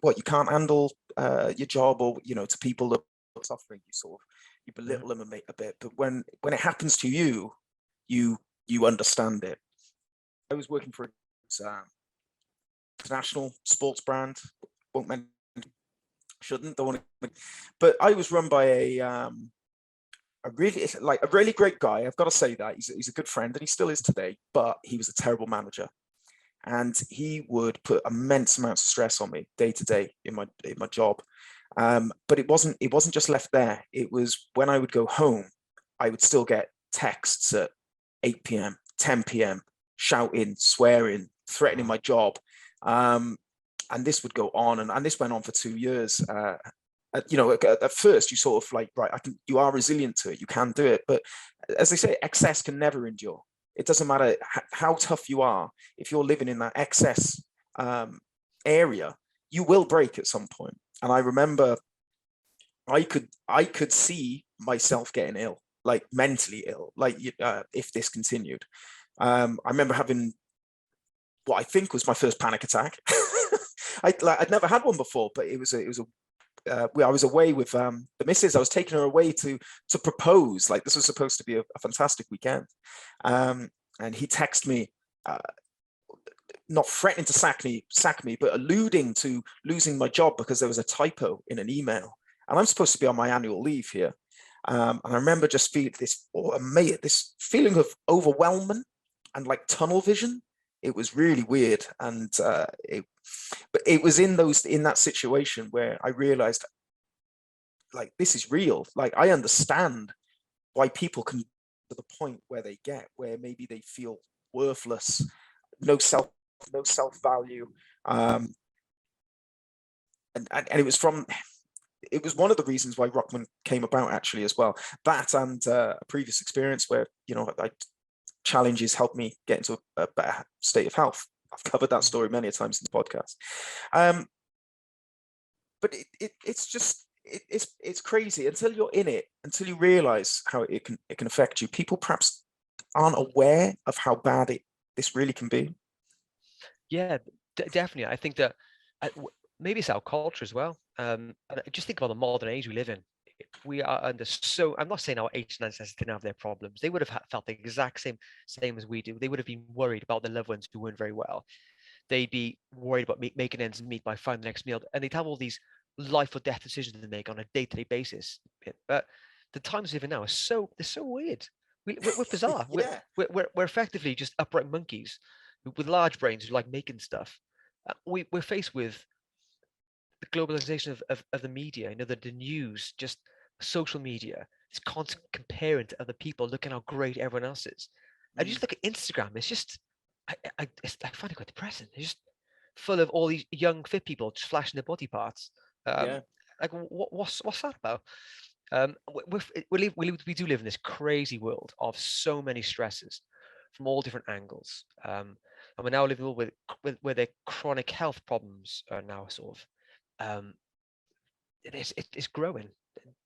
what, you can't handle your job, or, to people that are suffering, you belittle them a bit. But when it happens to you, you understand it. I was working for an international sports brand, won't mention, shouldn't, don't want to, but I was run by a really great guy. I've got to say that he's a good friend, and he still is today, but he was a terrible manager, and he would put immense amounts of stress on me day to day in my job. But it wasn't just left there. It was when I would go home, I would still get texts at 8 p.m., 10 p.m, shouting, swearing, threatening my job. And this would go on, and this went on for 2 years. At first you sort of like, right, you are resilient to it, you can do it. But as they say, excess can never endure. It doesn't matter how tough you are. If you're living in that excess area, you will break at some point. And I remember I could see myself getting ill, like mentally ill, like if this continued. I remember having what I think was my first panic attack. I'd never had one before, but I was away with the missus. I was taking her away to propose. Like, this was supposed to be a fantastic weekend. And he texted me, not threatening to sack me, but alluding to losing my job because there was a typo in an email. And I'm supposed to be on my annual leave here. And I remember just feeling this feeling of overwhelming and like tunnel vision. It was really weird. And but it was in that situation where I realized, like, this is real. Like, I understand why people can, to the point where they get, where maybe they feel worthless, no self value. And it was one of the reasons why Rokman came about, actually, as well. That and a previous experience where, challenges helped me get into a better state of health. I've covered that story many a times in the podcast. But it's crazy until you're in it, until you realize how it can affect you. People perhaps aren't aware of how bad this really can be. Yeah, definitely. I think that maybe it's our culture as well. And just think about the modern age we live in. We are under I'm not saying our ancient ancestors didn't have their problems. They would have felt the exact same as we do. They would have been worried about their loved ones who weren't very well. They'd be worried about making ends meet by finding the next meal, and they'd have all these life or death decisions to make on a day-to-day basis. But the times we live in now they're so weird. We're bizarre. Yeah. We're effectively just upright monkeys with large brains who like making stuff. We're faced with the globalization of the media, the news, just social media. It's constant comparing to other people, looking how great everyone else is. And you just look at Instagram, it's just, I find it quite depressing. It's just full of all these young, fit people just flashing their body parts. Yeah. Like, what's that about? We do live in this crazy world of so many stresses from all different angles. And we're now living with where their chronic health problems are now sort of, it's growing.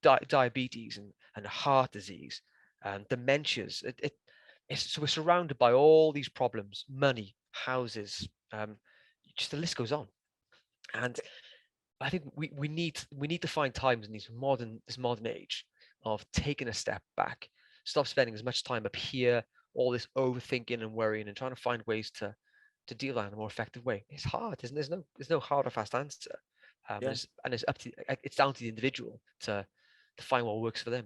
Diabetes and heart disease and dementias. So we're surrounded by all these problems, money, houses, just the list goes on. And I think we need to find times in this modern age of taking a step back, stop spending as much time up here, all this overthinking and worrying, and trying to find ways to deal with that in a more effective way. It's hard, isn't there? There's no hard or fast answer. Yeah. It's down to the individual to find what works for them.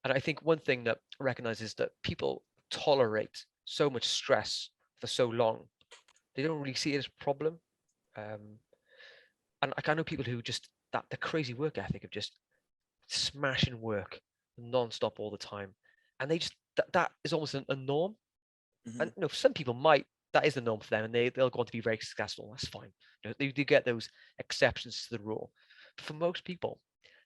And I think one thing that I recognize is that people tolerate so much stress for so long, they don't really see it as a problem. And I know people who just the crazy work ethic of just smashing work non-stop all the time, and they just that is almost a norm. Mm-hmm. And some people that is the norm for them, and they'll go on to be very successful. That's fine. They do get those exceptions to the rule. for most people,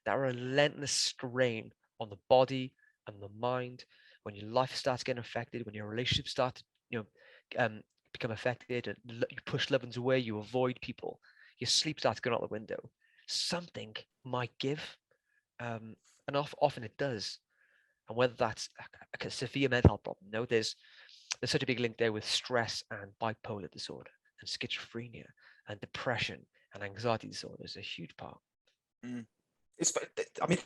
that relentless strain on the body and the mind, when your life starts getting affected, when your relationships start to, become affected, and you push loved ones away, you avoid people, your sleep starts going out the window. Something might give, and often it does. And whether that's a severe mental health problem, there's such a big link there with stress and bipolar disorder and schizophrenia and depression and anxiety disorder is a huge part. It's, I mean,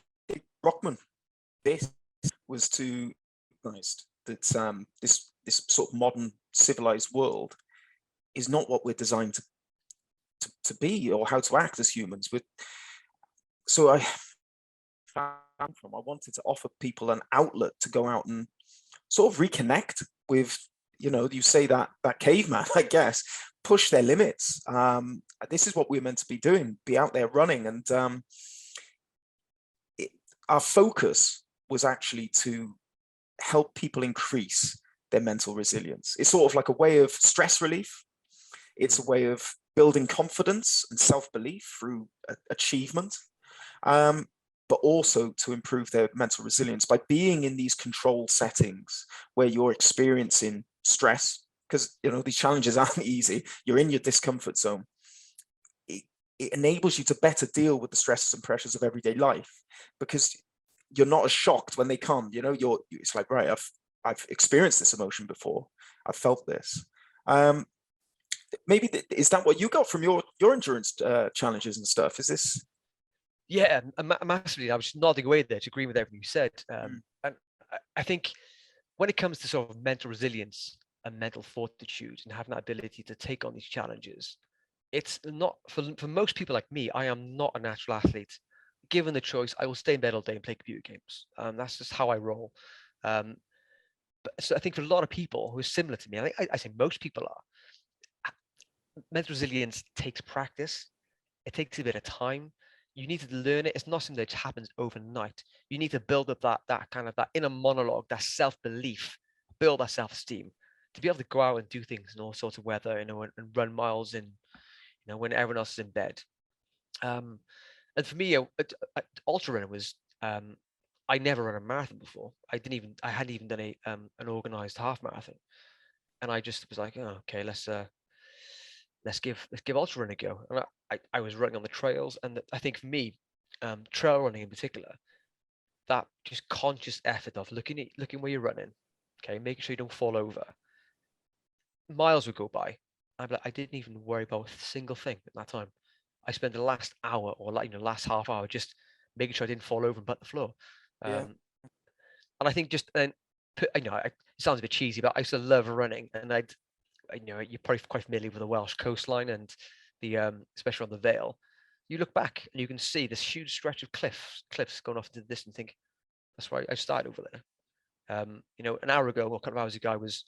Rokman, this was to recognize that this sort of modern civilized world is not what we're designed to be or how to act as humans. So I wanted to offer people an outlet to go out and sort of reconnect with, you say that caveman, I guess, push their limits. This is what we're meant to be doing, be out there running. And our focus was actually to help people increase their mental resilience. It's sort of like a way of stress relief. It's a way of building confidence and self-belief through achievement, but also to improve their mental resilience by being in these controlled settings where you're experiencing stress, because these challenges aren't easy. You're in your discomfort zone. It enables you to better deal with the stresses and pressures of everyday life, because you're not as shocked when they come. It's like, right, I've experienced this emotion before. I've felt this. Maybe is that what you got from your endurance challenges and stuff? Is this? Yeah, massively. I was just nodding away there to agree with everything you said. And I think when it comes to sort of mental resilience and mental fortitude and having that ability to take on these challenges, it's not for most people like me. I am not a natural athlete. Given the choice, I will stay in bed all day and play computer games. That's just how I roll. But so I think for a lot of people who are similar to me, I say most people are. Mental resilience takes practice. It takes a bit of time. You need to learn it. It's not something that just happens overnight. You need to build up that kind of that inner monologue, that self-belief, build that self-esteem to be able to go out and do things in all sorts of weather, and run miles in, when everyone else is in bed. And for me, ultra running was, I never run a marathon before. I hadn't even done an organized half marathon, and I just was like, oh, okay, let's give ultra running a go. And I was running on the trails, and I think for me, trail running in particular, that just conscious effort of looking where you're running, okay, making sure you don't fall over. Miles would go by, I didn't even worry about a single thing at that time. I spent the last hour or last half hour just making sure I didn't fall over and butt the floor. Yeah. And I think just then, it sounds a bit cheesy, but I used to love running, and you're probably quite familiar with the Welsh coastline and the especially on the Vale. You look back and you can see this huge stretch of cliffs going off into the distance. And think that's why I started over there. An hour ago or a couple of hours ago, I was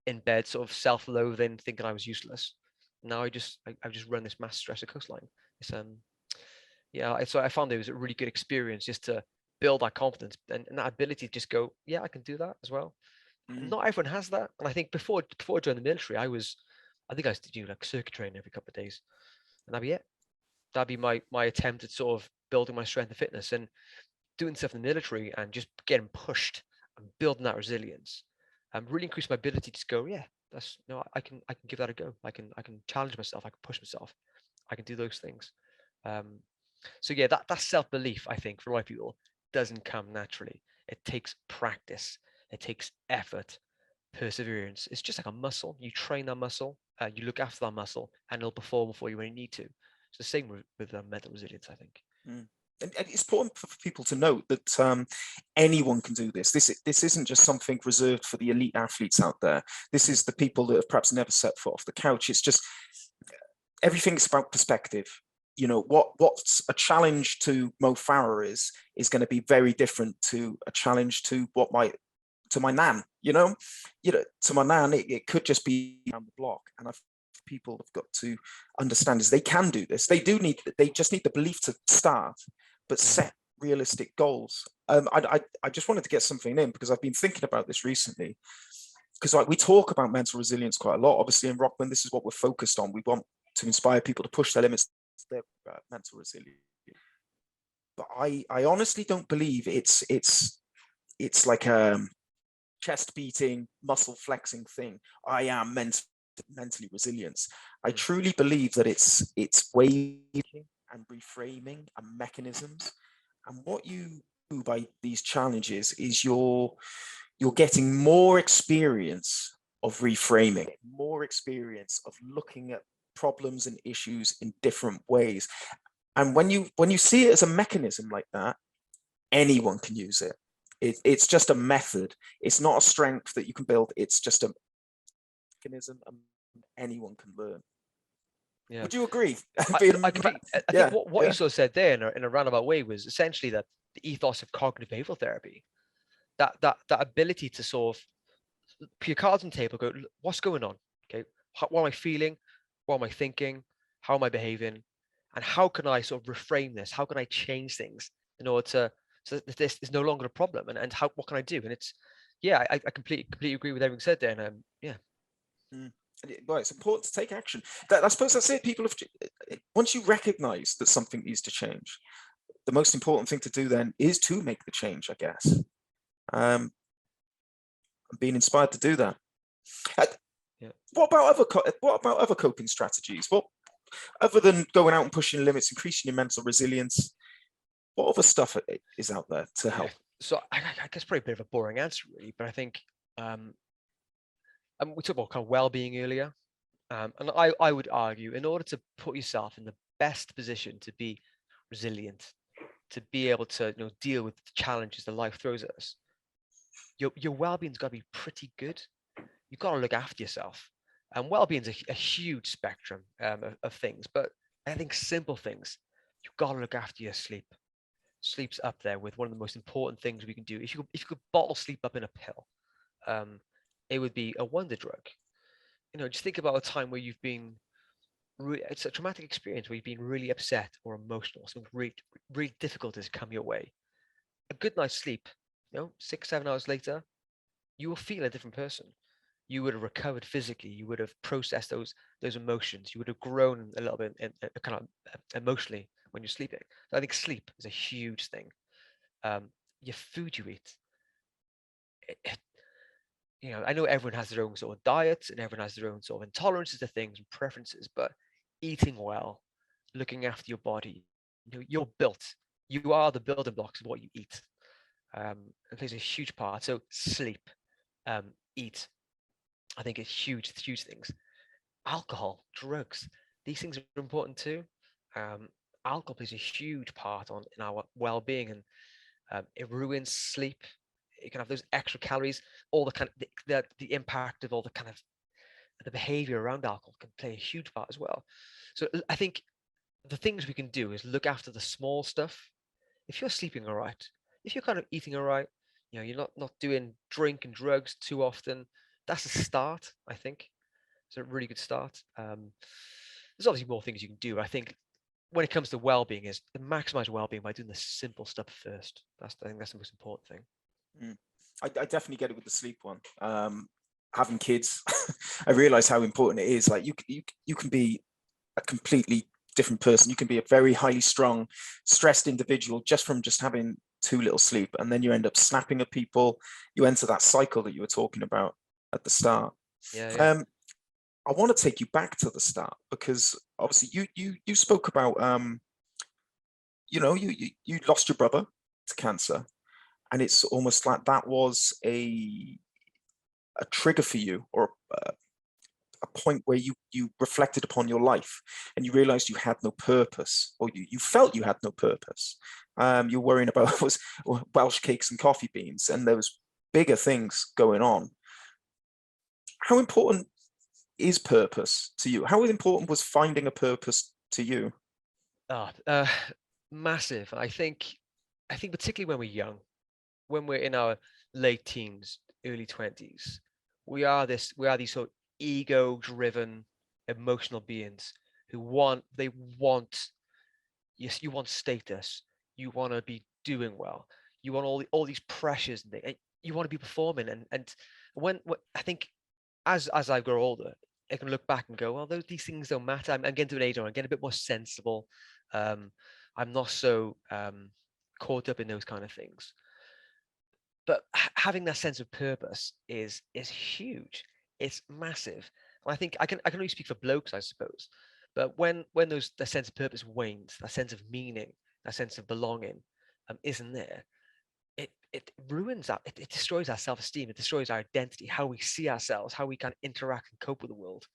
in bed, sort of self-loathing, thinking I was useless. Now I just run this mass stretch of coastline. It's so I found it was a really good experience just to build that confidence and that ability to just go, yeah, I can do that as well. Not everyone has that, and I think before I joined the military, I think I used to do like circuit training every couple of days, and that'd be it. That'd be my attempt at sort of building my strength and fitness, and doing stuff in the military and just getting pushed and building that resilience, and really increase my ability to just go, yeah, I can give that a go. I can challenge myself. I can push myself. I can do those things. So yeah, that self-belief, I think, for a lot of people doesn't come naturally. It takes practice. It takes effort, perseverance. It's just like a muscle. You train that muscle, you look after that muscle, and it'll perform for you when you need to. It's the same with mental resilience, I think. And it's important for people to note that anyone can do this. This isn't just something reserved for the elite athletes out there. This is the people that have perhaps never set foot off the couch. It's just everything's about perspective. What's a challenge to Mo Farah is going to be very different to a challenge to to my nan. To my nan, it could just be around the block. And people have got to understand is they can do this. They just need the belief to start, but set realistic goals. I just wanted to get something in because I've been thinking about this recently, because we talk about mental resilience quite a lot. Obviously in Rokman, this is what we're focused on. We want to inspire people to push their limits, their mental resilience. but I honestly don't believe it's like a chest beating, muscle flexing thing. I am mentally resilient. I truly believe that it's waving and reframing and mechanisms. And what you do by these challenges is you're getting more experience of reframing, more experience of looking at problems and issues in different ways. And when you see it as a mechanism like that, anyone can use it. It's just a method. It's not a strength that you can build. It's just a mechanism, and anyone can learn. Yeah. Would you agree? I completely, I think what Yeah. you sort of said there in a roundabout way was essentially that the ethos of cognitive behavioral therapy, that ability to sort of put your cards on the table, go, what's going on? Okay, what am I feeling? What am I thinking? How am I behaving? And how can I sort of reframe this? How can I change things in order to, so that this is no longer a problem? And how, what can I do? And it's, yeah, I completely agree with everything said there. And yeah. Well, it's important to take action. I suppose that's it. People have, once you recognize that something needs to change, the most important thing to do then is to make the change, I guess. I'm being inspired to do that. Yeah. What about other coping strategies? What, other than going out and pushing limits, increasing your mental resilience, what other stuff is out there to help? So I guess probably a bit of a boring answer, really, but I think we talked about kind of well-being earlier, and I would argue, in order to put yourself in the best position to be resilient, to be able to deal with the challenges that life throws at us, your well-being's got to be pretty good. You've got to look after yourself, and well-being's a huge spectrum of things, but I think simple things. You've got to look after your sleep. Sleep's up there with one of the most important things we can do. If you could bottle sleep up in a pill, it would be a wonder drug. Just think about a time where you've been it's a traumatic experience where you've been really upset or emotional. Something really, really difficult has come your way. A good night's sleep, 6-7 hours later, you will feel a different person. You would have recovered physically. You would have processed those emotions. You would have grown a little bit kind of emotionally when you're sleeping. So I think sleep is a huge thing. Your food you eat. I know everyone has their own sort of diets and everyone has their own sort of intolerances to things and preferences, but eating well, looking after your body, you're built. You are the building blocks of what you eat. It plays a huge part. So sleep, eat, I think it's huge things. Alcohol, drugs, these things are important too. Alcohol plays a huge part in our well-being, and it ruins sleep. You can have those extra calories, all the kind of the impact of all the kind of the behavior around alcohol can play a huge part as well. So I think the things we can do is look after the small stuff. If you're sleeping all right, if you're kind of eating all right, you're not doing drink and drugs too often, that's a start, I think. It's a really good start. There's obviously more things you can do. I think when it comes to well-being is to maximize well-being by doing the simple stuff first. I think that's the most important thing. I definitely get it with the sleep one. Having kids, I realize how important it is. Like you can be a completely different person. You can be a very highly strung, stressed individual just from having too little sleep, and then you end up snapping at people. You enter that cycle that you were talking about at the start. Yeah. I want to take you back to the start, because obviously you spoke about you lost your brother to cancer, and it's almost like that was a trigger for you, or a point where you reflected upon your life and you realized you had no purpose, or you felt you had no purpose. You're worrying about was Welsh cakes and coffee beans, and there was bigger things going on. How important is purpose to you? How important was finding a purpose to you? Massive. I think particularly when we're young, when we're in our late teens, early 20s, we are these sort of ego-driven, emotional beings who want yes, you want status, you want to be doing well, you want all these pressures and things, and you want to be performing. And when I think as I grow older, I can look back and go, well, these things don't matter. I'm getting to an age where I'm getting a bit more sensible. I'm not so caught up in those kind of things. But having that sense of purpose is huge. It's massive. And I think I can only speak for blokes, I suppose. But when the sense of purpose wanes, that sense of meaning, that sense of belonging, isn't there, it ruins that. It destroys our self-esteem. It destroys our identity, how we see ourselves, how we can interact and cope with the world.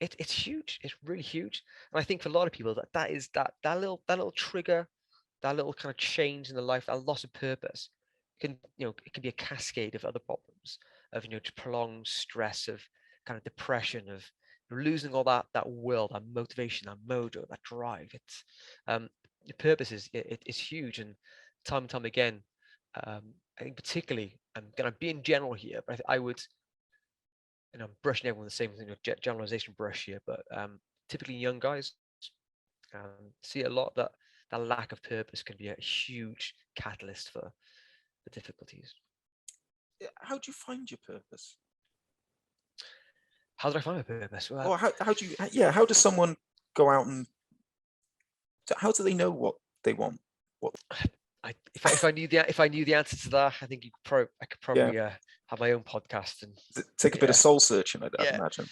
It's huge. It's really huge. And I think for a lot of people that is that little trigger, that little kind of change in the life, that loss of purpose can, it can be a cascade of other problems, of, prolonged stress, of kind of depression, of losing all that will, that motivation, that mojo, that drive. It's the purpose is huge, and time again, I think particularly, I'm gonna be in general here, but I would, and I'm brushing everyone the same thing, generalization brush here, but typically young guys see a lot that lack of purpose can be a huge catalyst for the difficulties. How do you find your purpose? How did I find my purpose? Well, or how do you, yeah, how does someone go out and, how do they know what they want? What if I knew the answer to that, I think I could probably have my own podcast and take a bit of soul searching, I'd imagine.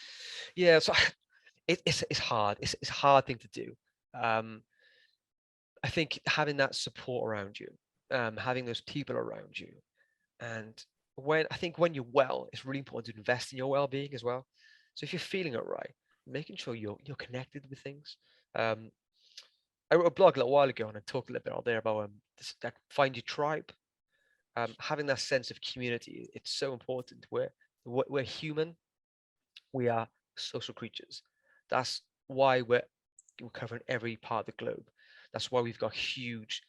Yeah, so it's hard. It's a hard thing to do. I think having that support around you, having those people around you, and when you're well, it's really important to invest in your well-being as well. So if you're feeling it right, making sure you're connected with things. I wrote a blog a little while ago, and I talked a little bit out there about find your tribe. Having that sense of community, it's so important. We're human. We are social creatures. That's why we're covering every part of the globe. That's why we've got huge,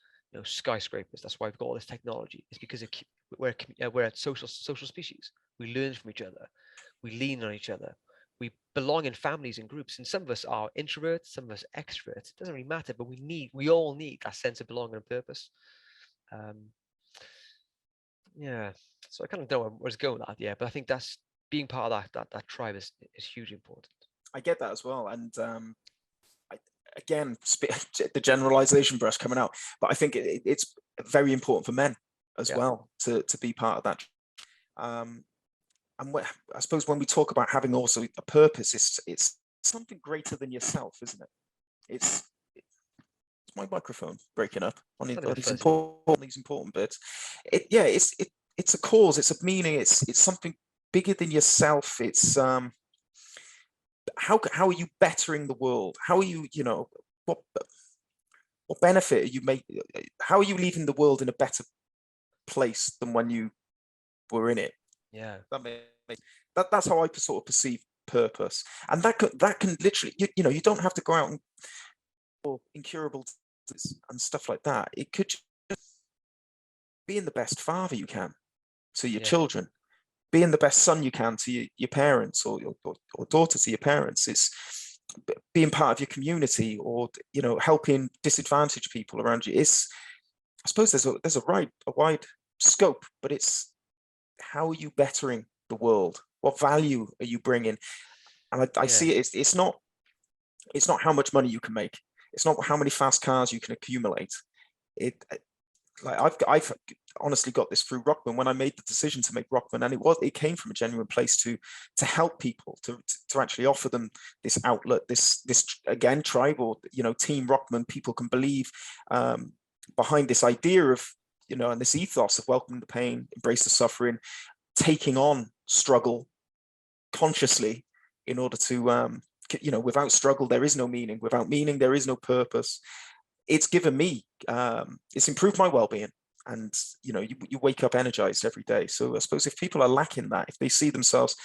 skyscrapers. That's why we've got all this technology. It's because we're a social species. We learn from each other. We lean on each other. We belong in families and groups. And some of us are introverts, some of us extroverts. It doesn't really matter, but we all need that sense of belonging and purpose. Yeah. So I kind of know where I was going with that. Yeah, but I think that's being part of that tribe is hugely important. I get that as well, and again, the generalization brush coming out, but I think it's very important for men as well to be part of that. And I suppose when we talk about having also a purpose, it's something greater than yourself, isn't it? It's my microphone breaking up on these important bits. It's a cause, it's a meaning, it's something bigger than yourself. It's how are you bettering the world? How are you, what benefit are you making? How are you leaving the world in a better place than when you were in it? Yeah, that's how I sort of perceive purpose, and that can literally, you don't have to go out and incurable and stuff like that. It could just being the best father you can to your children, being the best son you can to your parents, or daughter to your parents. It's being part of your community, or helping disadvantaged people around you. It's, I suppose there's a wide scope, but it's how are you bettering the world? What value are you bringing? And I see it's not how much money you can make. It's not how many fast cars you can accumulate. I've honestly got this through Rokman. When I made the decision to make Rokman, and it came from a genuine place to help people, to actually offer them this outlet, this again tribal, team Rokman. People can believe behind this idea of, and this ethos of welcoming the pain, embrace the suffering, taking on struggle consciously in order to without struggle there is no meaning, without meaning there is no purpose. It's given me it's improved my well-being, and you wake up energized every day. So I suppose if people are lacking that, if they see themselves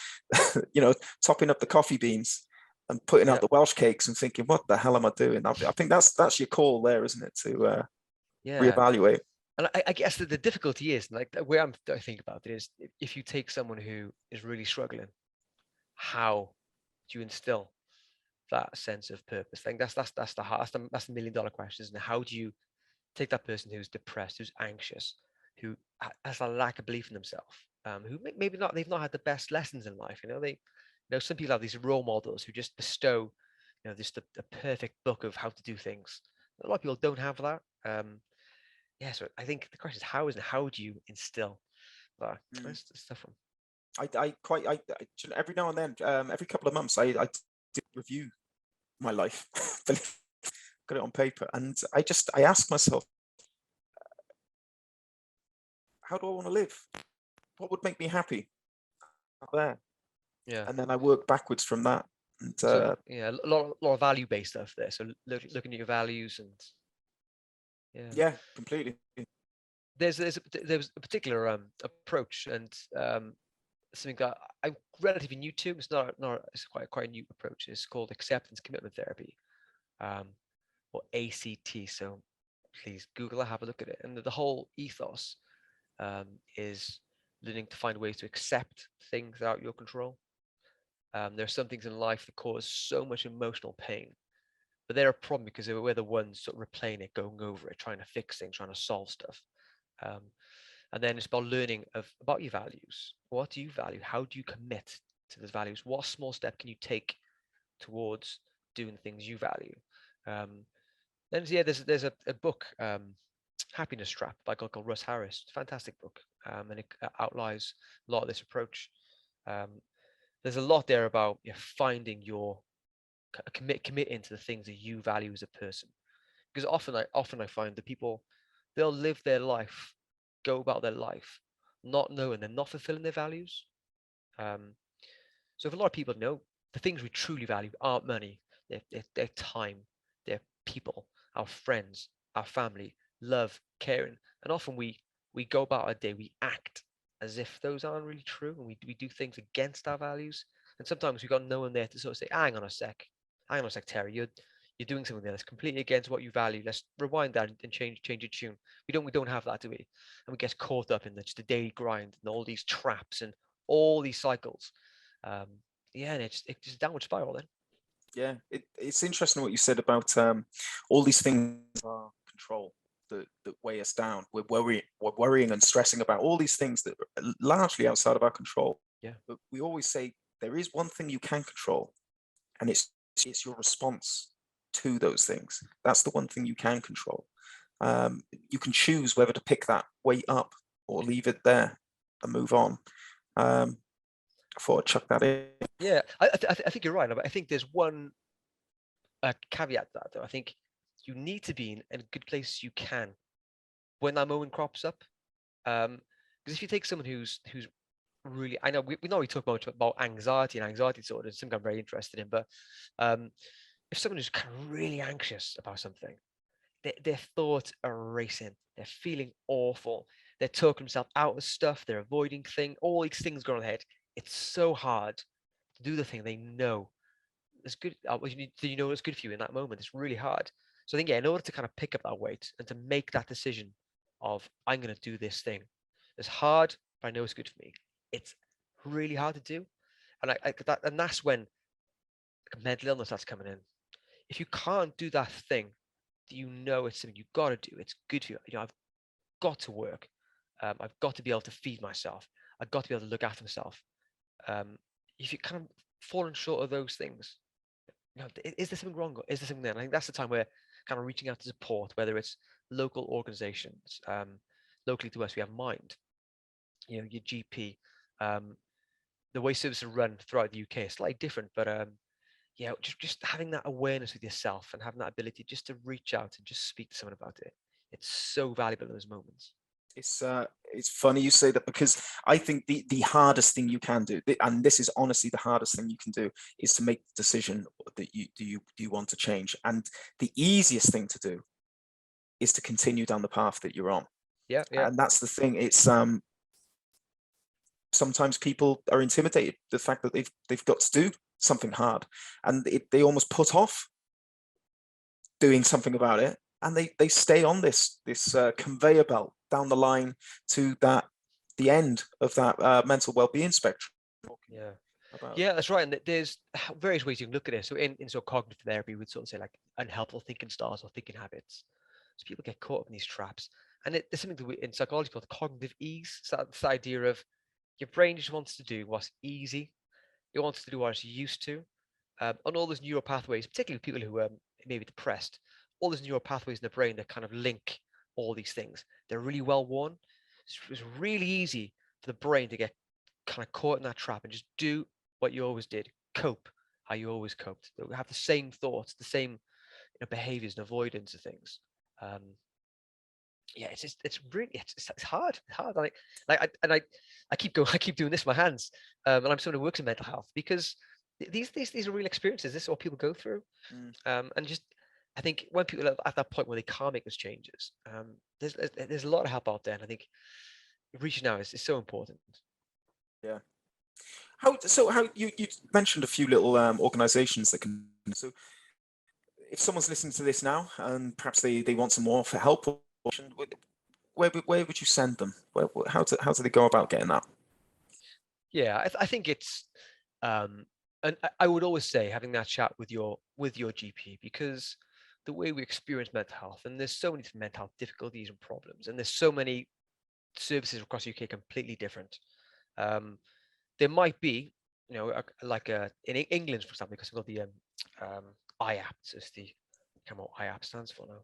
topping up the coffee beans and putting out the Welsh cakes and thinking, what the hell am I doing? I think that's your call there, isn't it, to reevaluate. And I guess that the difficulty is, like, the way I think about it is, if you take someone who is really struggling, how do you instill that sense of purpose? I think that's the $1 million question, isn't it? How do you take that person who's depressed, who's anxious, who has a lack of belief in themselves, who maybe they've not had the best lessons in life? Some people have these role models who just bestow, just the perfect book of how to do things. A lot of people don't have that. yeah, so I think the question is how do you instill that? Mm. That's a tough one. Every now and then, every couple of months, I do review my life, got it on paper, and I ask myself, how do I want to live? What would make me happy out there? Yeah. And then I work backwards from that. And So yeah, a lot of value based stuff there. So looking at your values and yeah. yeah, completely. There's a particular approach and something that I'm relatively new to. It's quite a new approach. It's called acceptance commitment therapy, um, or ACT. So please Google it, have a look at it. And the whole ethos is learning to find ways to accept things out of your control. There are some things in life that cause so much emotional pain, but they're a problem because we're the ones sort of replaying it, going over it, trying to fix things, trying to solve stuff. Um, and then it's about learning about your values. What do you value? How do you commit to those values? What small step can you take towards doing the things you value? Then yeah, there's a book, Happiness Trap by a guy called Russ Harris. It's a fantastic book, and it outlines a lot of this approach. Um, there's a lot there about finding your committing to the things that you value as a person. Because often I find that people, they'll live their life, go about their life, not knowing they're not fulfilling their values. Um, so if a lot of people know the things we truly value aren't money, their time, their people, our friends, our family, love, caring, and often we go about our day, we act as if those aren't really true, and we do things against our values. And sometimes we've got no one there to sort of say, hang on a sec, Terry, you're doing something there that's completely against what you value. Let's rewind that and change your tune. We don't have that, do we? And we get caught up in just the daily grind and all these traps and all these cycles. Um, yeah, and it's just a downward spiral then. Yeah, it's interesting what you said about all these things are control that weigh us down. We're worrying and stressing about all these things that are largely outside of our control. Yeah. But we always say there is one thing you can control, and it's your response to those things. That's the one thing you can control. You can choose whether to pick that weight up or leave it there and move on. I thought I'd chuck that in. Yeah, I think you're right. I think there's one caveat to that though. I think you need to be in a good place you can when that moment crops up. Because if you take someone who's really, I know we know we talk about anxiety and anxiety disorders, something I'm very interested in, but if someone who's kind of really anxious about something, their thoughts are racing, they're feeling awful, they're talking themselves out of stuff, they're avoiding things, all these things going on in their head. It's so hard to do the thing they know is good. You know it's good for you in that moment. It's really hard. So I think, yeah, in order to kind of pick up that weight and to make that decision of I'm going to do this thing, it's hard, but I know it's good for me. It's really hard to do, and that's when mental illness starts coming in. If you can't do that thing, you know it's something you've got to do. It's good for you. I've got to work. I've got to be able to feed myself. I've got to be able to look after myself. Um, if you kind of falling short of those things, is there something wrong? Or is there something there? And I think that's the time where kind of reaching out to support, whether it's local organizations, locally to us, we have Mind, your GP, the way services are run throughout the UK is slightly different, but yeah, just having that awareness with yourself and having that ability just to reach out and just speak to someone about it. It's so valuable in those moments. It's funny you say that, because I think the hardest thing you can do, and this is honestly the hardest thing you can do, is to make the decision that you want to change. And the easiest thing to do is to continue down the path that you're on. Yeah, yeah, And that's the thing. It's sometimes people are intimidated the fact that they've got to do something hard, and they almost put off doing something about it, and they stay on this conveyor belt down the line to the end of that mental well-being spectrum. yeah. About. Yeah, that's right. And there's various ways you can look at it. So in sort of cognitive therapy, we'd sort of say like unhelpful thinking styles or thinking habits. So people get caught up in these traps. And there's something that in psychology called cognitive ease. So that's the idea of your brain just wants to do what's easy. It wants to do what it's used to. On all those neural pathways, particularly people who are maybe depressed, all those neural pathways in the brain that kind of link all these things. They're really well worn. It's really easy for the brain to get kind of caught in that trap and just do what you always did, cope how you always coped. We have the same thoughts, the same behaviors and avoidance of things. Um, yeah, it's really it's hard. It's hard. I keep going. I keep doing this with my hands, and I'm someone who works in mental health because these are real experiences. This is what people go through, and just I think when people are at that point where they can't make those changes, there's a lot of help out there, and I think reaching out is so important. Yeah. How you mentioned a few little organizations that can, so if someone's listening to this now and perhaps they want some more for help, where would you send them? How do they go about getting that? Yeah, I think it's and I would always say having that chat with your GP, because the way we experience mental health, and there's so many different mental health difficulties and problems, and there's so many services across the UK completely different. There might be, in England, for example, because we've got the IAPT, is the, I can't remember what IAPT stands for now.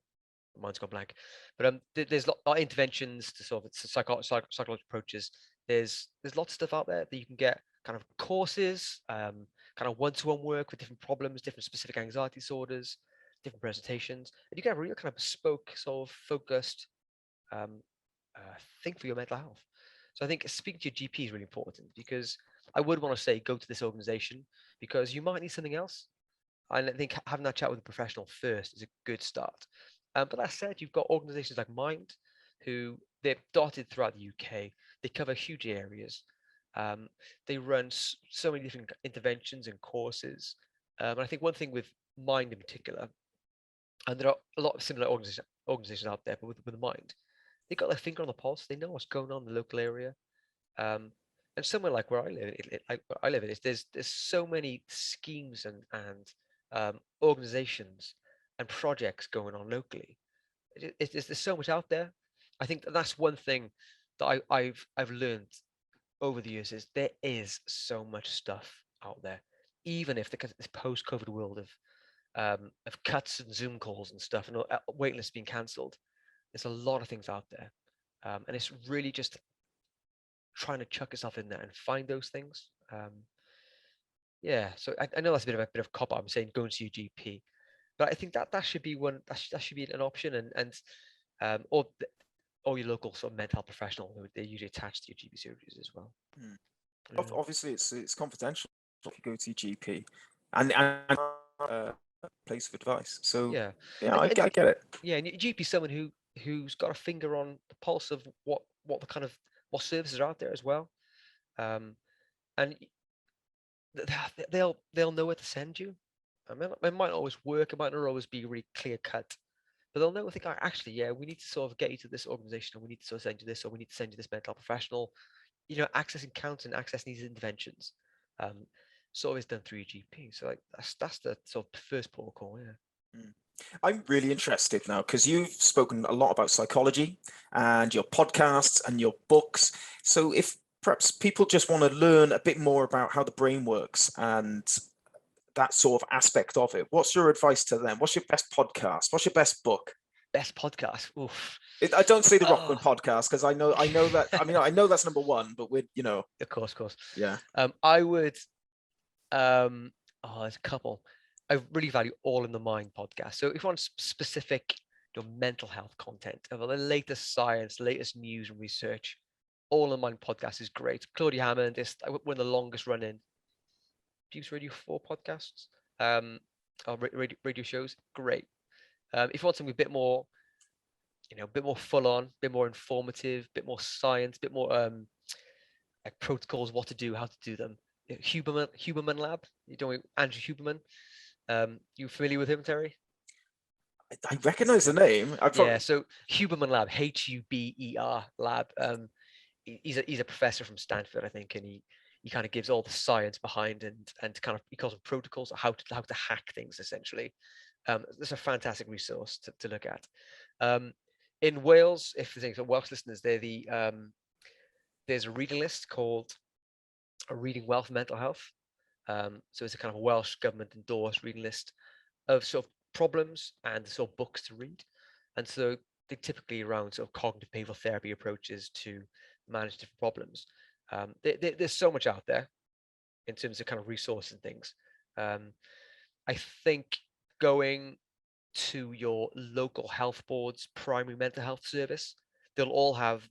Mine's gone blank. But there's a lot of interventions to sort of psychological approaches. There's lots of stuff out there that you can get, kind of courses, kind of one-to-one work with different problems, different specific anxiety disorders, different presentations, and you get a real kind of bespoke, sort of focused thing for your mental health. So I think speaking to your GP is really important, because I would want to say go to this organization because you might need something else. And I think having that chat with a professional first is a good start. But that said, you've got organizations like Mind, who they're dotted throughout the UK. They cover huge areas. They run so many different interventions and courses. And I think one thing with Mind in particular, and there are a lot of similar organizations out there, but with Mind, they got their finger on the pulse. They know what's going on in the local area. And somewhere like where I live, there's so many schemes and organizations and projects going on locally. There's so much out there. I think that's one thing that I've learned over the years, is there is so much stuff out there, even if this post-COVID world of cuts and Zoom calls and stuff, and waiting lists being cancelled. There's a lot of things out there, and it's really just trying to chuck yourself in there and find those things. Yeah, so I know that's a bit of cop out. I'm saying go and see your GP, but I think that should be one, that should be an option, or your local sort of mental health professional, who they're usually attached to your GP surgeries as well. Obviously, it's confidential if you go to your GP, and place of advice. So yeah, I get it. Yeah, and your GP is someone who's got a finger on the pulse of what the kind of what services are out there as well, and they'll know where to send you. I mean, it might not always work. It might not always be really clear cut, but they'll know. Think, actually, yeah, we need to sort of get you to this organization, and we need to sort of send you this, or we need to send you this mental health professional. Accessing counseling, accessing these interventions, sort of is done through your GP. So like that's the sort of first protocol. Yeah. I'm really interested now because you've spoken a lot about psychology and your podcasts and your books. So if perhaps people just want to learn a bit more about how the brain works and that sort of aspect of it, what's your advice to them? What's your best podcast? What's your best book? Best podcast. Oof. I don't say the Rokman podcast because I know that. I mean, I know that's number one, but we're Of course. Yeah. I would. There's a couple. I really value All in the Mind podcast. So if you want specific mental health content of the latest science, latest news and research, All in the Mind podcast is great. Claudia Hammond is one of the longest running Fuse Radio 4 podcasts, or radio shows. Great. If you want something a bit more, a bit more full on, a bit more informative, a bit more science, a bit more like protocols, what to do, how to do them. Huberman Lab. You're doing Andrew Huberman. You familiar with him, Terry? I recognize the name. Yeah, so Huberman Lab, Huber Lab. He's a professor from Stanford, I think, and he kind of gives all the science behind and kind of, he calls them protocols, how to hack things essentially. That's a fantastic resource to look at. In Wales, if you think of Welsh listeners, there's a reading list called A Reading Well for Mental Health. So it's a kind of Welsh government endorsed reading list of sort of problems and sort of books to read. And so typically around sort of cognitive behavioral therapy approaches to manage different problems. There's so much out there in terms of kind of resources and things. I think going to your local health board's primary mental health service, they'll all have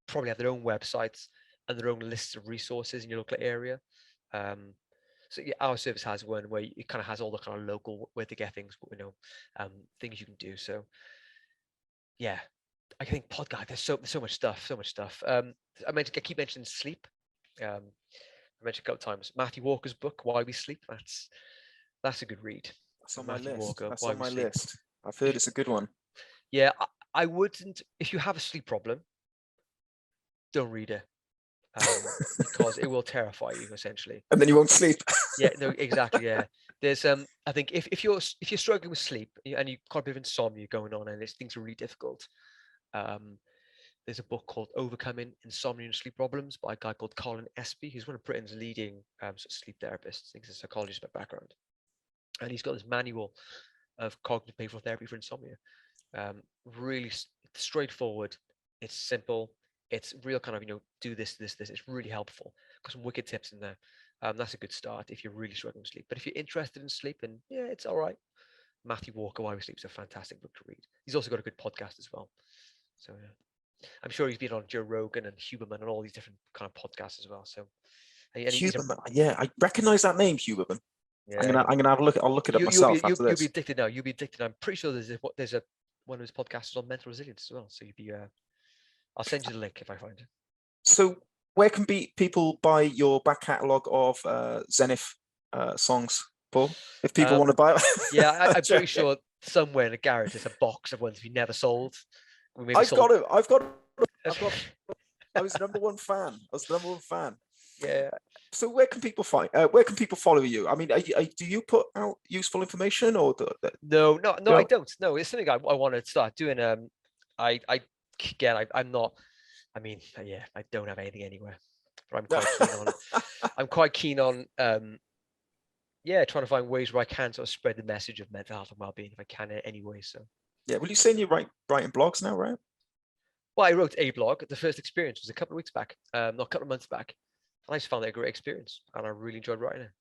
probably have their own websites and their own lists of resources in your local area. So yeah, our service has one where it kind of has all the kind of local where to get things, things you can do. So yeah, I think podcast. There's so much stuff. I keep mentioning sleep. I mentioned a couple of times Matthew Walker's book, Why We Sleep. That's a good read. That's on Matthew my list. Walker, That's Why on We my Sleep. list. I've heard it's a good one. Yeah, I wouldn't. If you have a sleep problem, don't read it, because it will terrify you essentially. And then you won't sleep. Yeah, no, exactly. Yeah, there's I think if you're struggling with sleep and you've got a bit of insomnia going on and things are really difficult, there's a book called Overcoming Insomnia and Sleep Problems by a guy called Colin Espy, who's one of Britain's leading sort of sleep therapists. I think he's a psychologist by background, and he's got this manual of cognitive behavioral therapy for insomnia. Really straightforward. It's simple. It's real kind of, do this. It's really helpful. Got some wicked tips in there. That's a good start if you're really struggling with sleep. But if you're interested in sleep, and yeah, it's all right. Matthew Walker, Why We Sleep is a fantastic book to read. He's also got a good podcast as well. So yeah, I'm sure he's been on Joe Rogan and Huberman and all these different kind of podcasts as well. So Huberman, yeah, I recognise that name, Huberman. Yeah, I'm gonna have a look. I'll look it up myself after this. You'll be addicted now. You'll be addicted. I'm pretty sure there's a one of his podcasts on mental resilience as well. So you'd be. I'll send you the link if I find it. So where can people buy your back catalogue of Zenith songs, Paul? If people want to buy it. Yeah, I'm pretty sure somewhere in a garage there's a box of ones we never sold. I've got it. I was the number one fan. Yeah. So where can people follow you? I mean, do you put out useful information or No, I don't. No, it's something I want to start doing. I'm not. I mean, yeah, I don't have anything anywhere, but I'm quite keen on. Trying to find ways where I can sort of spread the message of mental health and well-being if I can in any way. So. Yeah, well, you saying you're writing blogs now, right? Well, I wrote a blog. The first experience was a couple of weeks back, not a couple of months back. And I just found it a great experience, and I really enjoyed writing it.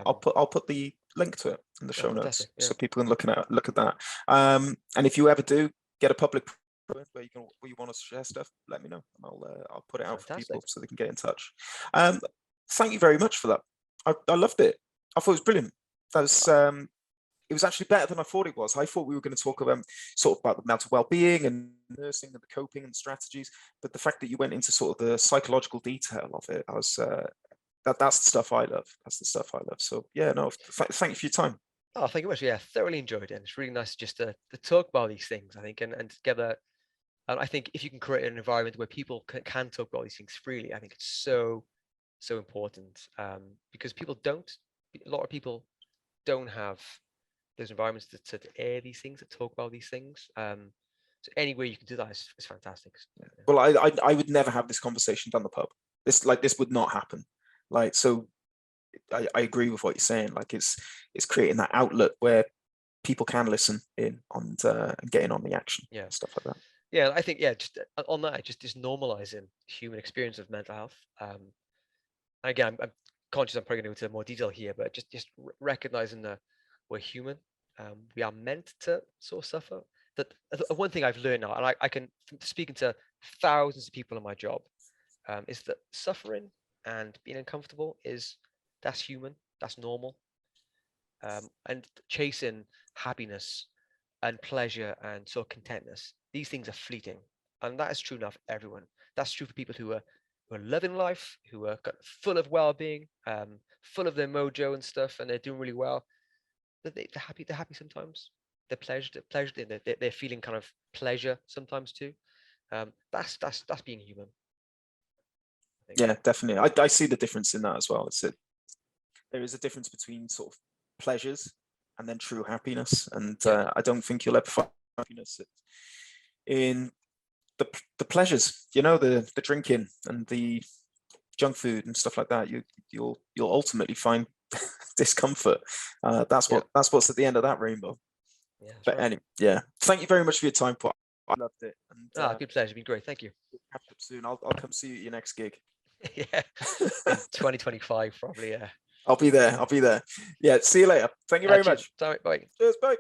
I'll put the link to it in the show notes, so people can look at that. And if you ever do get a public where you want to share stuff, let me know, and I'll put it out for people so they can get in touch. Thank you very much for that. I loved it. I thought it was brilliant. That was it was actually better than I thought it was. I thought we were going to talk about the mental well-being and nursing and the coping and strategies, but the fact that you went into sort of the psychological detail of it, that's the stuff I love. That's the stuff I love. So yeah, no, thank you for your time. Oh, thank you much. Yeah, thoroughly enjoyed it. And it's really nice just to talk about these things, I think, and together. And I think if you can create an environment where people can talk about these things freely, I think it's so important, because a lot of people don't have those environments to air these things, to talk about these things. So any way you can do that is fantastic. Yeah. Well, I would never have this conversation down the pub. This would not happen. So I agree with what you're saying. Like it's creating that outlet where people can listen in and getting on the action. Yeah, stuff like that. Yeah, I think just on that, just normalizing human experience of mental health. Again, I'm conscious I'm probably going to go into more detail here, but just recognizing that we're human. We are meant to sort of suffer. That one thing I've learned now, and I can, speaking to thousands of people in my job, is that suffering and being uncomfortable that's human, that's normal. And chasing happiness and pleasure and sort of contentness, these things are fleeting, and that is true enough for everyone. That's true for people who are loving life, who are full of well-being, full of their mojo and stuff, and they're doing really well. They're happy. They're happy sometimes. They're pleasured. They're feeling kind of pleasure sometimes too. That's being human. Yeah, definitely. I see the difference in that as well. There is a difference between sort of pleasures and then true happiness, and I don't think you'll ever find happiness in the pleasures. The drinking and the junk food and stuff like that. You'll ultimately find discomfort. That's what's at the end of that rainbow. Yeah, but right. Anyway, yeah. Thank you very much for your time, Paul. I loved it. And Good pleasure. It's been great. Thank you. we'll catch up soon. I'll come see you at your next gig. Yeah, in 2025 probably. Yeah. I'll be there. Yeah. See you later. Thank you very much. Bye. Cheers. Bye.